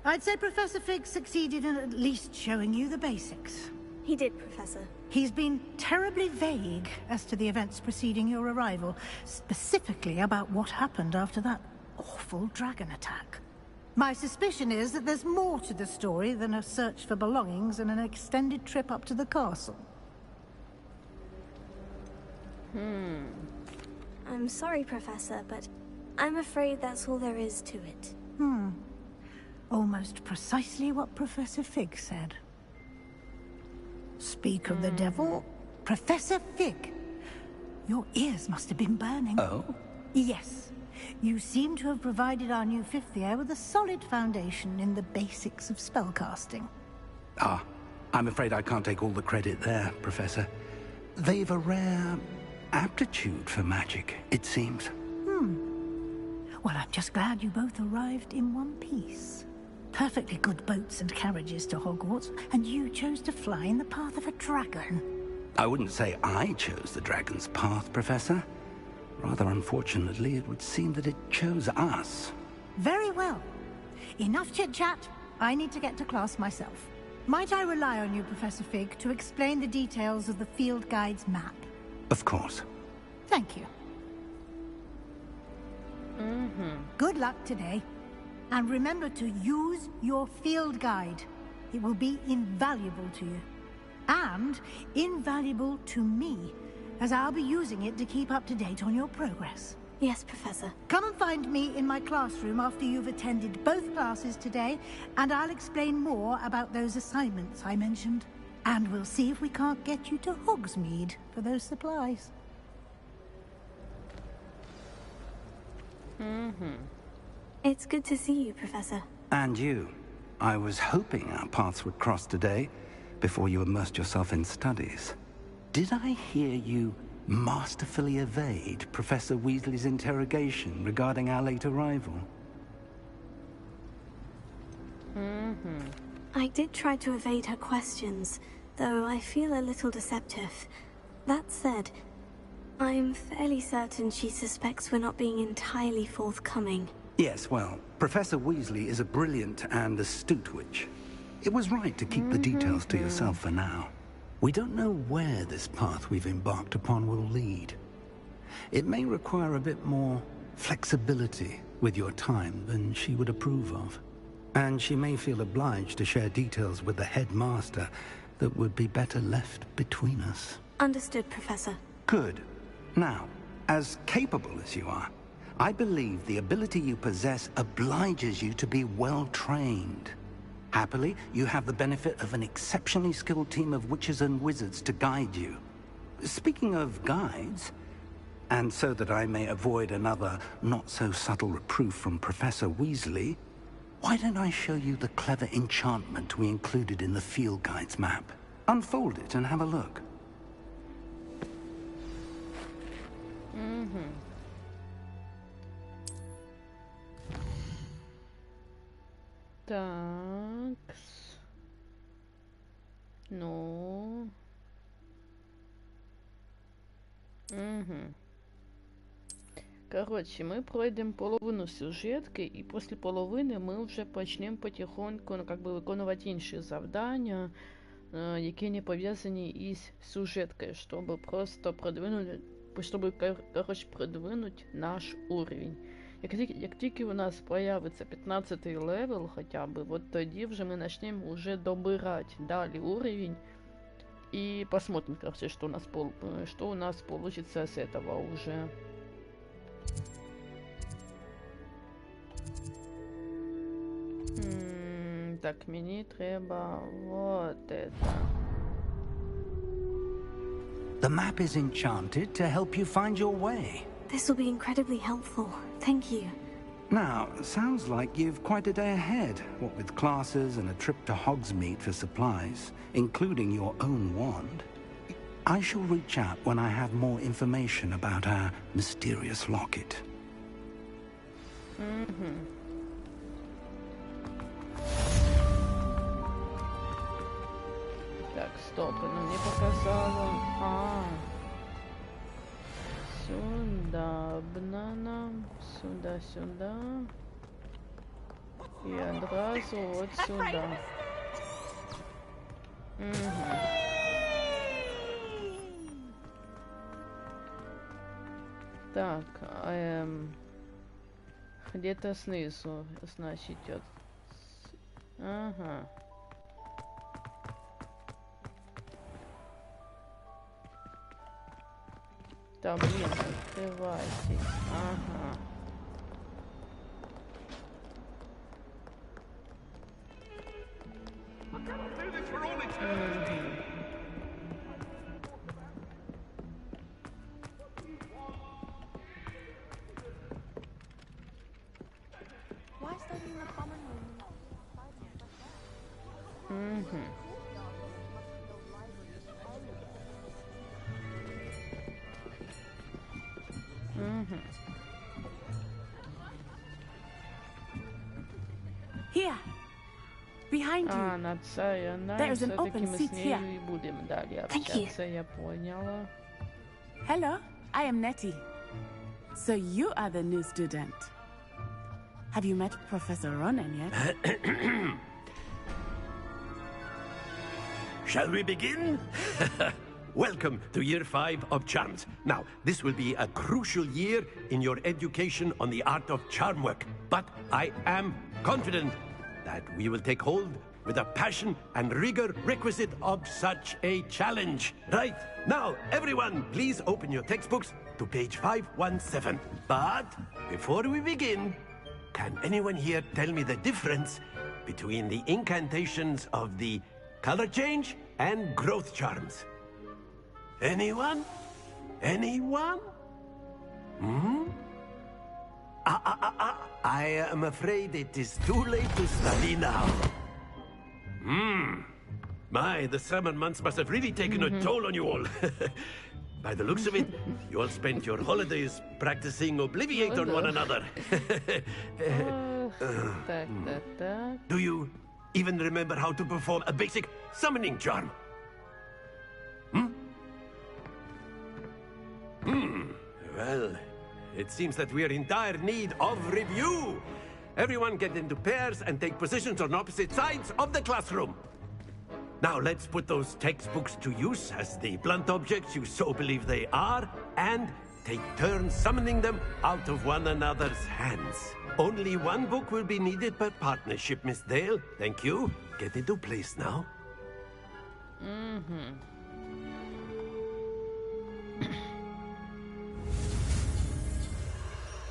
I'd say Professor Fig succeeded in at least showing you the basics. He did, Professor. He's been terribly vague as to the events preceding your arrival, specifically about what happened after that awful dragon attack. My suspicion is that there's more to the story than a search for belongings and an extended trip up to the castle. I'm sorry, Professor, but I'm afraid that's all there is to it. Almost precisely what Professor Fig said. Speak of the devil, Professor Fig. Your ears must have been burning. Oh? Yes. You seem to have provided our new fifth year with a solid foundation in the basics of spellcasting. Ah, I'm afraid I can't take all the credit there, Professor. They've a rare aptitude for magic, it seems. Well, I'm just glad you both arrived in one piece. Perfectly good boats and carriages to Hogwarts, and you chose to fly in the path of a dragon. I wouldn't say I chose the dragon's path, Professor. Rather unfortunately, it would seem that it chose us. Very well. Enough chit-chat. I need to get to class myself. Might I rely on you, Professor Fig, to explain the details of the field guide's map? Of course. Thank you. Good luck today. And remember to use your field guide. It will be invaluable to you. And invaluable to me, as I'll be using it to keep up to date on your progress. Yes, Professor. Come and find me in my classroom after you've attended both classes today, and I'll explain more about those assignments I mentioned. And we'll see if we can't get you to Hogsmeade for those supplies. It's good to see you, Professor. And you. I was hoping our paths would cross today, before you immersed yourself in studies. Did I hear you masterfully evade Professor Weasley's interrogation regarding our late arrival? I did try to evade her questions, though I feel a little deceptive. That said, I'm fairly certain she suspects we're not being entirely forthcoming. Yes, well, Professor Weasley is a brilliant and astute witch. It was right to keep the details to yourself for now. We don't know where this path we've embarked upon will lead. It may require a bit more flexibility with your time than she would approve of. And she may feel obliged to share details with the headmaster that would be better left between us. Understood, Professor. Good. Now, as capable as you are, I believe the ability you possess obliges you to be well-trained. Happily, you have the benefit of an exceptionally skilled team of witches and wizards to guide you. Speaking of guides, and so that I may avoid another not-so-subtle reproof from Professor Weasley, why don't I show you the clever enchantment we included in the field guide's map? Unfold it and have a look. Такс. Ну. Коротше, ми пройдемо половину сюжетки, і після половини ми вже почнемо потихоньку, ну, как би, виконувати інші завдання, які не пов'язані із сюжеткою, щоб просто продвинути, щоб, коротше, продвинути наш уровень. Як тільки у нас появиться 15-й левел хоча б, от тоді вже ми почнемо уже добирати далі уровень. І посмотрим, короче, что у нас получится с этого уже. Так, мені треба вот это. The map is enchanted to help you find your way. This will be incredibly helpful. Thank you. Now, sounds like you've quite a day ahead, what with classes and a trip to Hogsmeade for supplies, including your own wand. I shall reach out when I have more information about our mysterious locket. Так, стоп, она мне показала... Сюда, банана, сюда. И одразу вот сюда. Так, где-то снизу, значит, идет. Ага. Да, блин, открывайтесь. Ага. Here, behind you. There's an open seat here. Thank you. Я поняла. Hello, I am Nettie. So you are the new student. Have you met Professor Ronan yet? Shall we begin? Welcome to Year 5 of Charms. Now, this will be a crucial year in your education on the art of charm work. But I am confident that we will take hold with the passion and rigor requisite of such a challenge. Right, now, everyone, please open your textbooks to page 517. But before we begin, can anyone here tell me the difference between the incantations of the color change and growth charms? Anyone? Anyone? I am afraid it is too late to study now. My, the summer months must have really taken a toll on you all. By the looks of it, you all spent your holidays practicing Obliviate on one another. Do you even remember how to perform a basic summoning charm? Well, it seems that we are in dire need of review. Everyone get into pairs and take positions on opposite sides of the classroom. Now let's put those textbooks to use as the blunt objects you so believe they are, and take turns summoning them out of one another's hands. Only one book will be needed per partnership, Miss Dale. Thank you. Get into place now.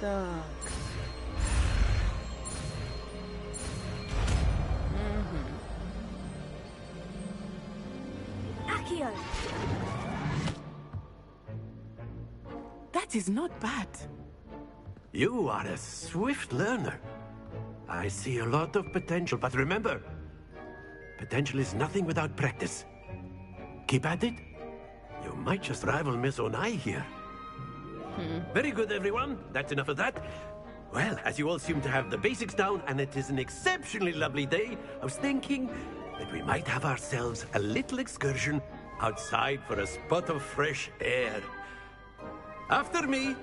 Так. Accio! That is not bad. You are a swift learner. I see a lot of potential, but remember, potential is nothing without practice. Keep at it. You might just rival Miss Onai here. Very good, everyone. That's enough of that. Well, as you all seem to have the basics down, and it is an exceptionally lovely day, I was thinking that we might have ourselves a little excursion outside for a spot of fresh air. After me.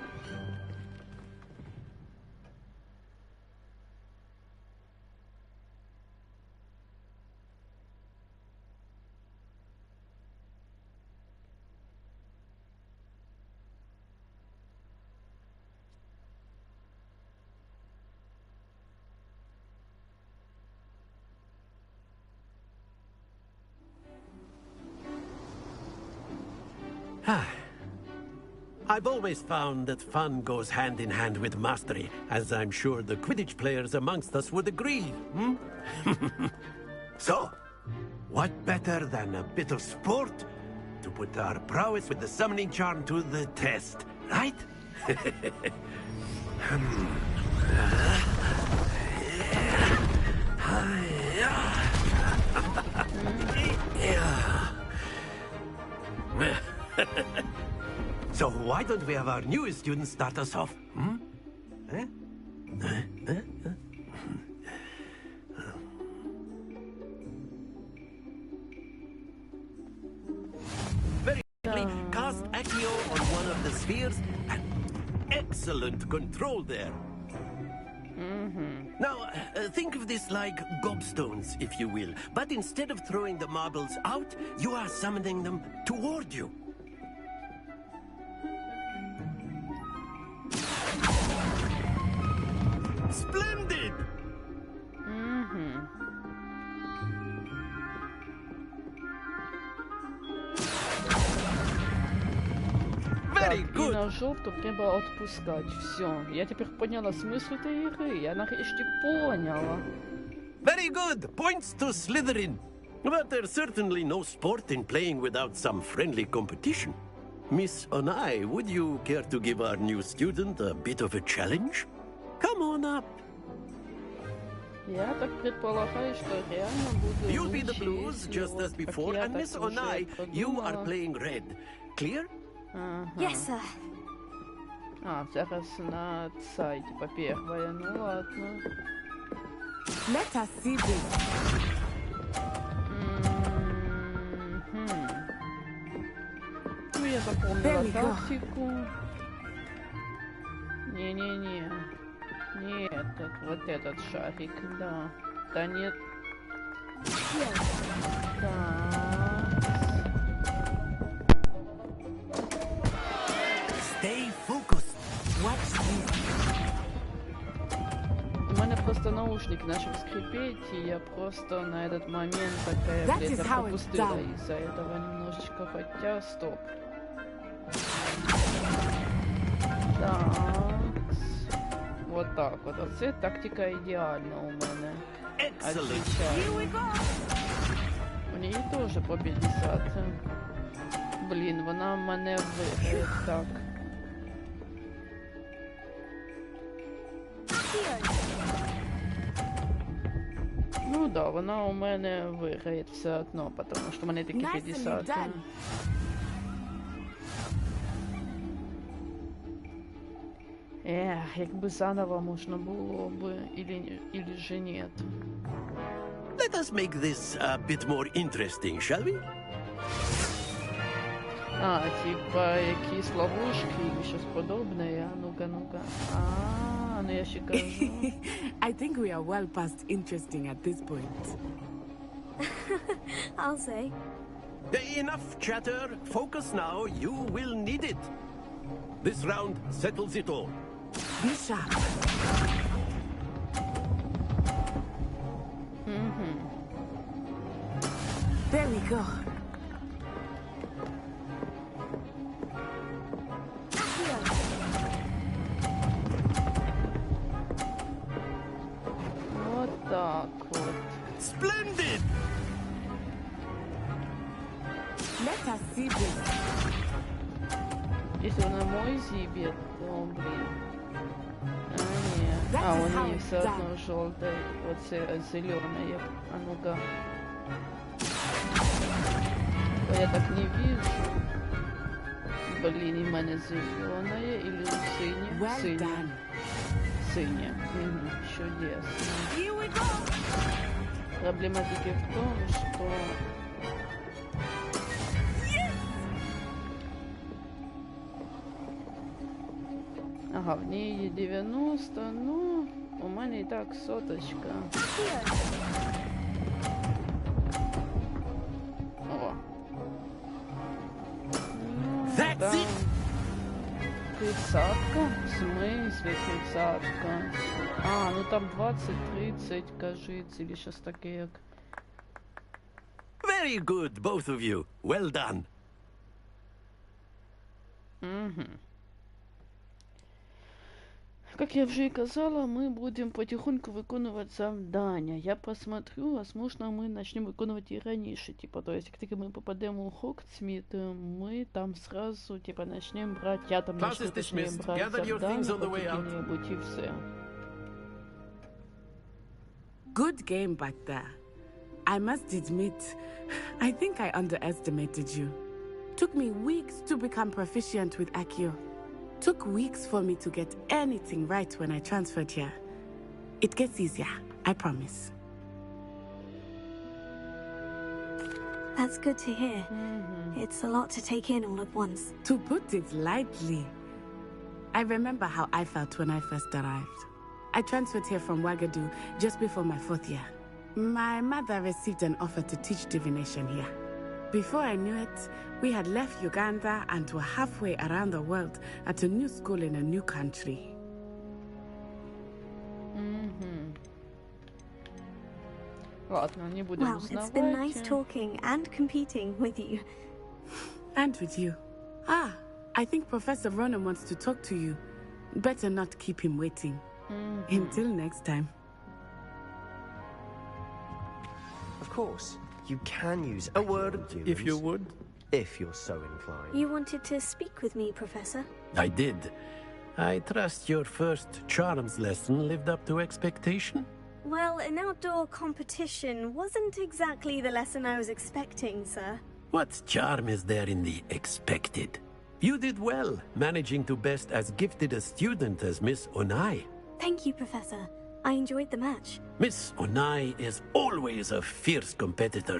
I've always found that fun goes hand in hand with mastery, as I'm sure the Quidditch players amongst us would agree, So, what better than a bit of sport to put our prowess with the summoning charm to the test, right? So why don't we have our newest student start us off? Hmm? Very quickly, cast Accio on one of the spheres. Excellent control there. Now, think of this like gobstones, if you will. But instead of throwing the marbles out, you are summoning them toward you. Splendid! Так, і на жовту треба отпускати. Все. Я тепер поняла смисл цієї ігри. Я нарешті поняла. Very good! Points to Slytherin. But there's certainly no sport in playing without some friendly competition. Miss Onai, would you care to give our new student a bit of a challenge? Come on up. Я так предполагаю, что реально буду You'll be the blues, just as before, and Miss Onai, you are playing red. Clear? Yes, sir. А, зараз на сайті по первое, ну ладно. Let us see this. Ну, я запомнила тактику. Не-не-не. Не этот, вот этот шарик, да. Да нет. Stay focused. Watch this. У меня просто наушник начал скрипеть, и я просто на этот момент такая, блядь, пропустила из-за этого немножечко, хотя стоп. Так. Вот так вот. Оце тактика ідеальна у мене. У неї теж по 50. Блін, вона в мене виграє. Так. Ну да, вона у мене виграє все одно, тому що в мене такі 50. Эх, якби заново можна було би, или же нет. Let us make this a bit more interesting, shall we? А, типа якісь ловушки или щось подобне. Ну-ка, ну-ка. А, ну я ще кажу. I think we are well past interesting at this point. I'll say. Enough chatter. Focus now. You will need it. This round settles it all. Be sharp. There we go. Вот так вот. Splendid! Let us see this. Если он на мой зибет, то, блин. А, нет. А, он не все одно желтый. Вот зеленое. А ну-ка. Я так не вижу. Блин, и мене зеленое или синее? Синее. Синее. Чудесно. Проблематика в том, что... Ага, в ній є 90, ну, у мене і так соточка. О. Ну, That's it! Тридцатка? В смысле тридцатка? А, ну там 20-30, кажется, или щось таке як... Very good, both of you. Well done. Как я уже и казала, мы будем потихоньку виконувати завдання. Я посмотрю, возможно, мы начнем виконувати і раніше. Типа, то есть, как только мы попадем у Хогвартс, мы там сразу, типа, начнем брать, я там начну, точнее, брать завдання по каким-нибудь и все. Good game back there. I must admit, I think I underestimated you. Took me weeks to become proficient with Accio. Took weeks for me to get anything right when I transferred here. It gets easier, I promise. That's good to hear. It's a lot to take in all at once. To put it lightly, I remember how I felt when I first arrived. I transferred here from Ouagadougou just before my 4th year. My mother received an offer to teach divination here. Before I knew it, we had left Uganda and were halfway around the world at a new school in a new country. Ладно, не будем Well, it's been nice talking and competing with you. And with you. Ah, I think Professor Ronan wants to talk to you. Better not keep him waiting. Until next time. Of course, you can use a word of humans. If you would. If you're so inclined. You wanted to speak with me, Professor? I did. I trust your first charms lesson lived up to expectation? Well, an outdoor competition wasn't exactly the lesson I was expecting, sir. What charm is there in the expected? You did well, managing to best as gifted a student as Miss Onai. Thank you, Professor. I enjoyed the match. Miss Onai is always a fierce competitor,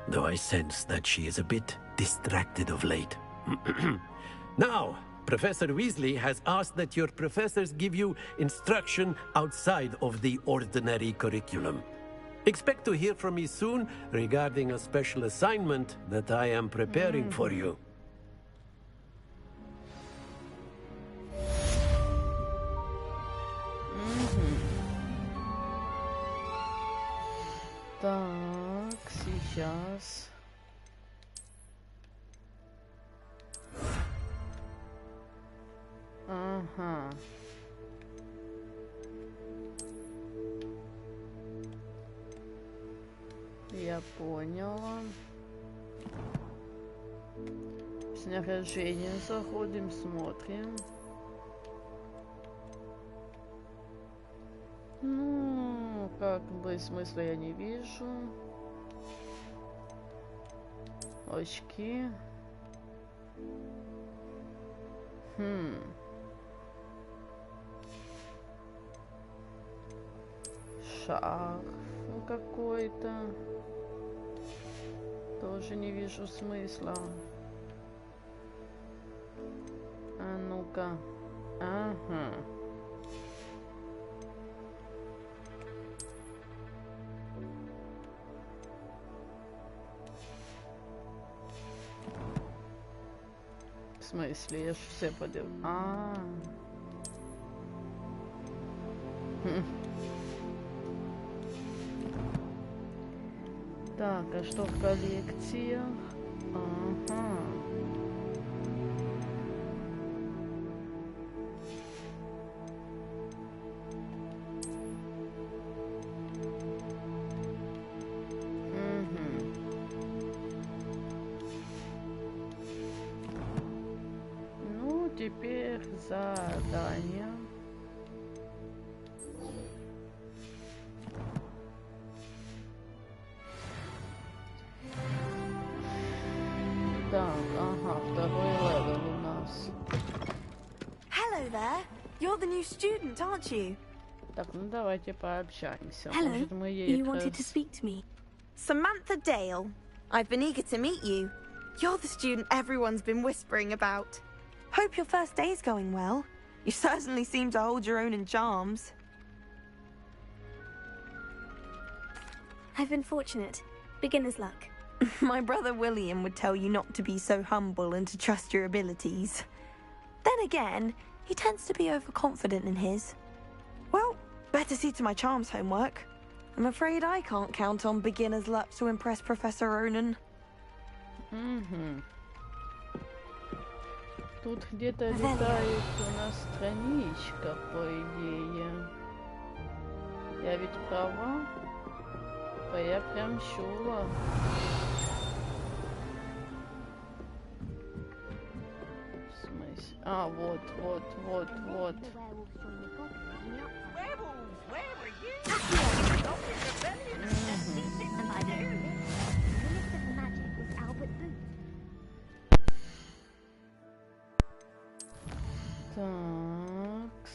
though I sense that she is a bit distracted of late. Now, Professor Weasley has asked that your professors give you instruction outside of the ordinary curriculum. Expect to hear from me soon regarding a special assignment that I am preparing for you. Так, сейчас. Ага. Я поняла. Снаряжение заходим, смотрим. Ну, как бы смысла я не вижу. Очки. Шарф какой-то. Тоже не вижу смысла. А ну-ка. Ага. В смысле, я ж все подел. Так, а что в коллекциях? Ага. Ну, теперь задание. Так, ага, второй левел у нас. Hello there. You're the new student, aren't you? Так, ну давайте пообщаемся. Hello. Может, мы ей You wanted to speak to me. Samantha Dale. I've been eager to meet you. You're the student everyone's been whispering about. Hope your first day's going well. You certainly seem to hold your own in charms. I've been fortunate. Beginner's luck. My brother William would tell you not to be so humble and to trust your abilities. Then again, he tends to be overconfident in his. Well, better see to my charms homework. I'm afraid I can't count on beginner's luck to impress Professor Ronan. Тут где-то летает у нас страничка, по идее. Я ведь права? А я прям чула. В смысле? А, вот. Такс.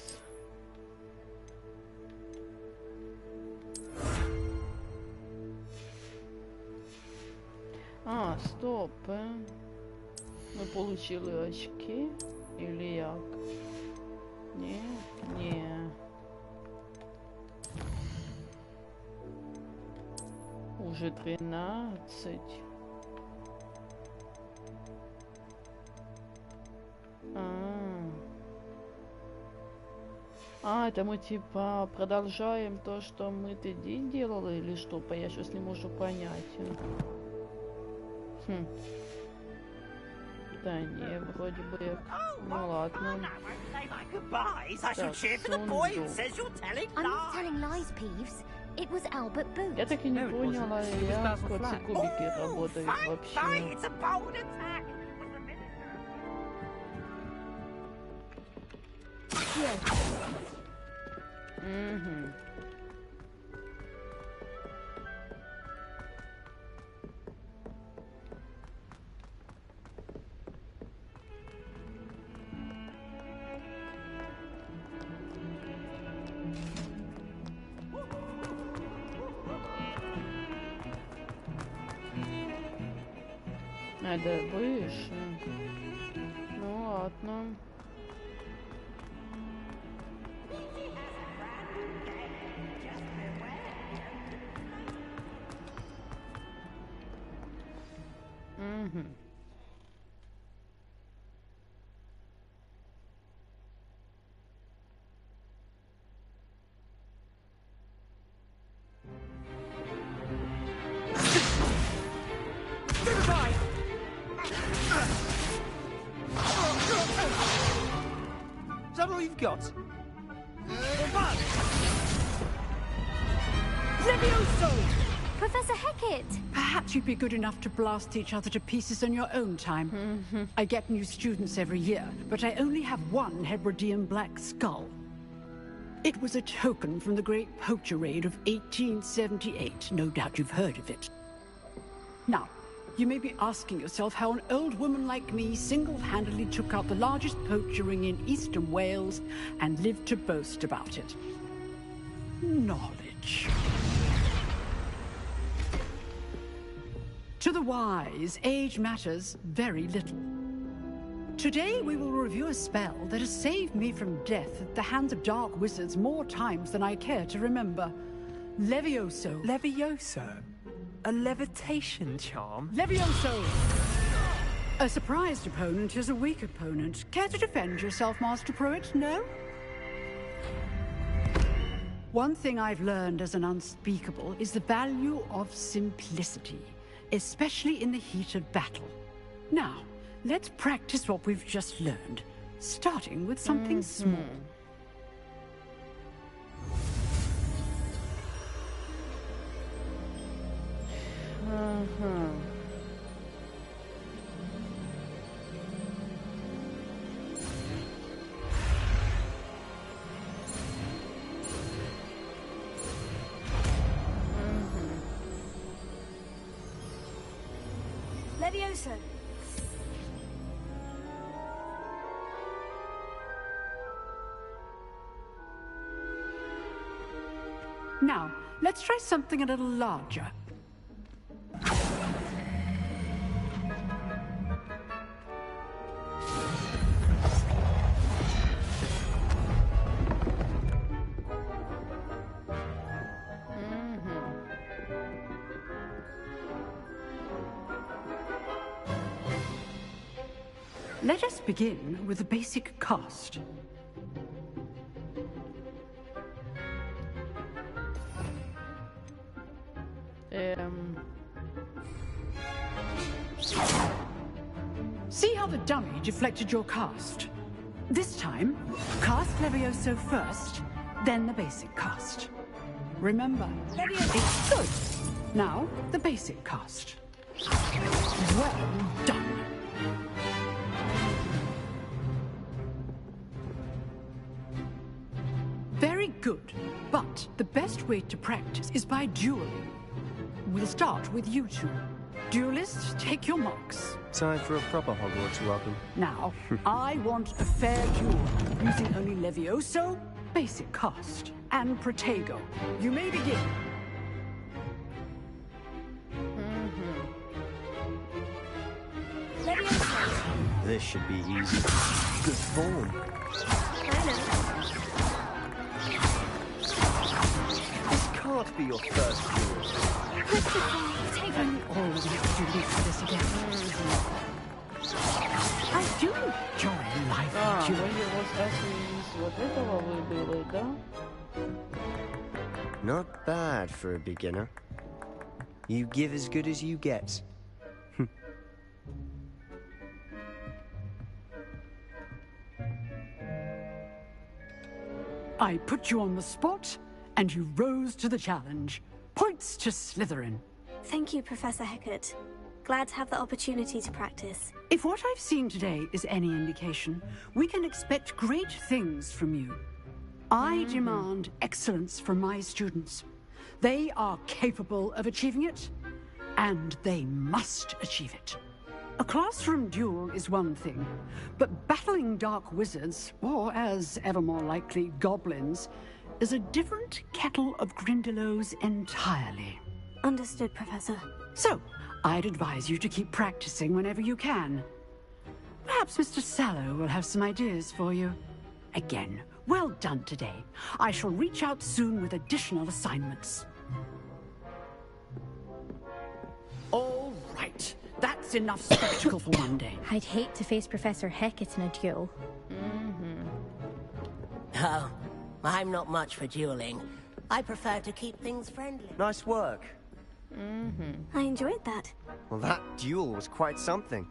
А, стоп. Мы получили очки или як? Не, не. Уже 13. Это мы типа продолжаем то, что мы тогда делали, или что? Я сейчас не могу понять. Да не, вроде бы як. Ну ладно. Так, сундук. Я так и не поняла, як эти кубики работают вообще. Угу. Это выше. Ну ладно. Угу. Is that all you've got? Levioso! Professor Hecat! Perhaps you'd be good enough to blast each other to pieces in your own time. I get new students every year, but I only have one Hebridean black skull. It was a token from the Great Poacher Raid of 1878. No doubt you've heard of it. Now, you may be asking yourself how an old woman like me single-handedly took out the largest poacher ring in eastern Wales and lived to boast about it. Knowledge. To the wise, age matters very little. Today we will review a spell that has saved me from death at the hands of dark wizards more times than I care to remember. Levioso. Levioso? A levitation charm? Levioso! A surprised opponent is a weak opponent. Care to defend yourself, Master Pruitt? No? One thing I've learned as an unspeakable is the value of simplicity, especially in the heat of battle. Now, let's practice what we've just learned, starting with something small. Levioso. Now, let's try something a little larger. Let us begin with the basic cast. See how the dummy deflected your cast? This time, cast Levioso first, then the basic cast. Remember, it's good. Now, the basic cast. Well done. Very good. But the best way to practice is by dueling. We'll start with you two. Duelists, take your marks. Time for a proper Hogwarts welcome. Now, I want a fair duel, using only Levioso, basic cast, and Protego. You may begin. This should be easy. Good form. This can't be your first duel. Oh, we have to do this again. I do enjoy life duel. Not bad for a beginner. You give as good as you get. I put you on the spot, and you rose to the challenge. Points to Slytherin. Thank you, Professor Hecat. Glad to have the opportunity to practice. If what I've seen today is any indication, we can expect great things from you. I demand excellence from my students. They are capable of achieving it, and they must achieve it. A classroom duel is one thing, but battling dark wizards, or as ever more likely, goblins, is a different kettle of Grindylows entirely. Understood, Professor. So, I'd advise you to keep practicing whenever you can. Perhaps Mr. Sallow will have some ideas for you. Again, well done today. I shall reach out soon with additional assignments. All right. That's enough spectacle for one day. I'd hate to face Professor Hecat in a duel. Oh, I'm not much for dueling. I prefer to keep things friendly. Nice work. I enjoyed that. Well, that duel was quite something.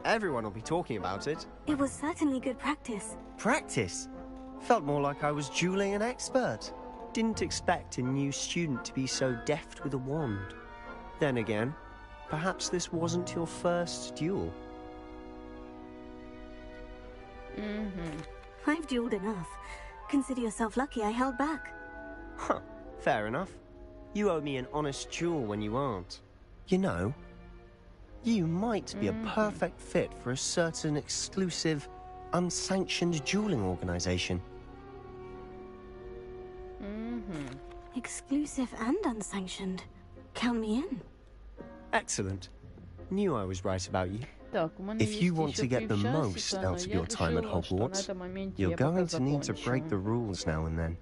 Everyone will be talking about it. It was certainly good practice. Practice? Felt more like I was dueling an expert. Didn't expect a new student to be so deft with a wand. Then again, perhaps this wasn't your first duel. I've dueled enough. Consider yourself lucky I held back. Huh, fair enough. You owe me an honest duel when you aren't. You know, you might be a perfect fit for a certain exclusive, unsanctioned dueling organization. Exclusive and unsanctioned. Count me in. Excellent. Knew I was right about you. If you want to get the most out of your time at Hogwarts, you're going to need to break the rules now and then.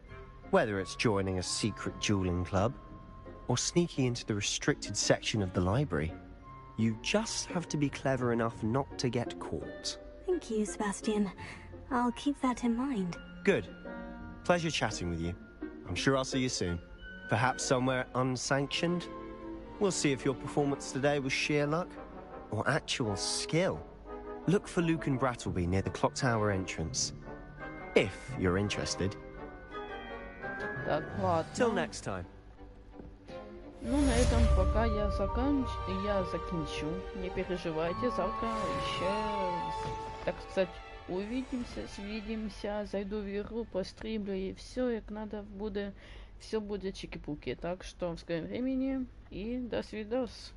Whether it's joining a secret dueling club, or sneaking into the restricted section of the library, you just have to be clever enough not to get caught. Thank you, Sebastian. I'll keep that in mind. Good. Pleasure chatting with you. I'm sure I'll see you soon. Perhaps somewhere unsanctioned? We'll see if your performance today was sheer luck or actual skill. Look for Luke and Brattleby near the Clock Tower entrance. If you're interested. Till next time. Ну, на этом пока я закінчу. Не переживайте, завтра еще, так сказать, увидимся, свидимся, зайду в игру, постримлю, и все, как надо будет, все будет чики-пуки. Так что в скором времени и до свидос.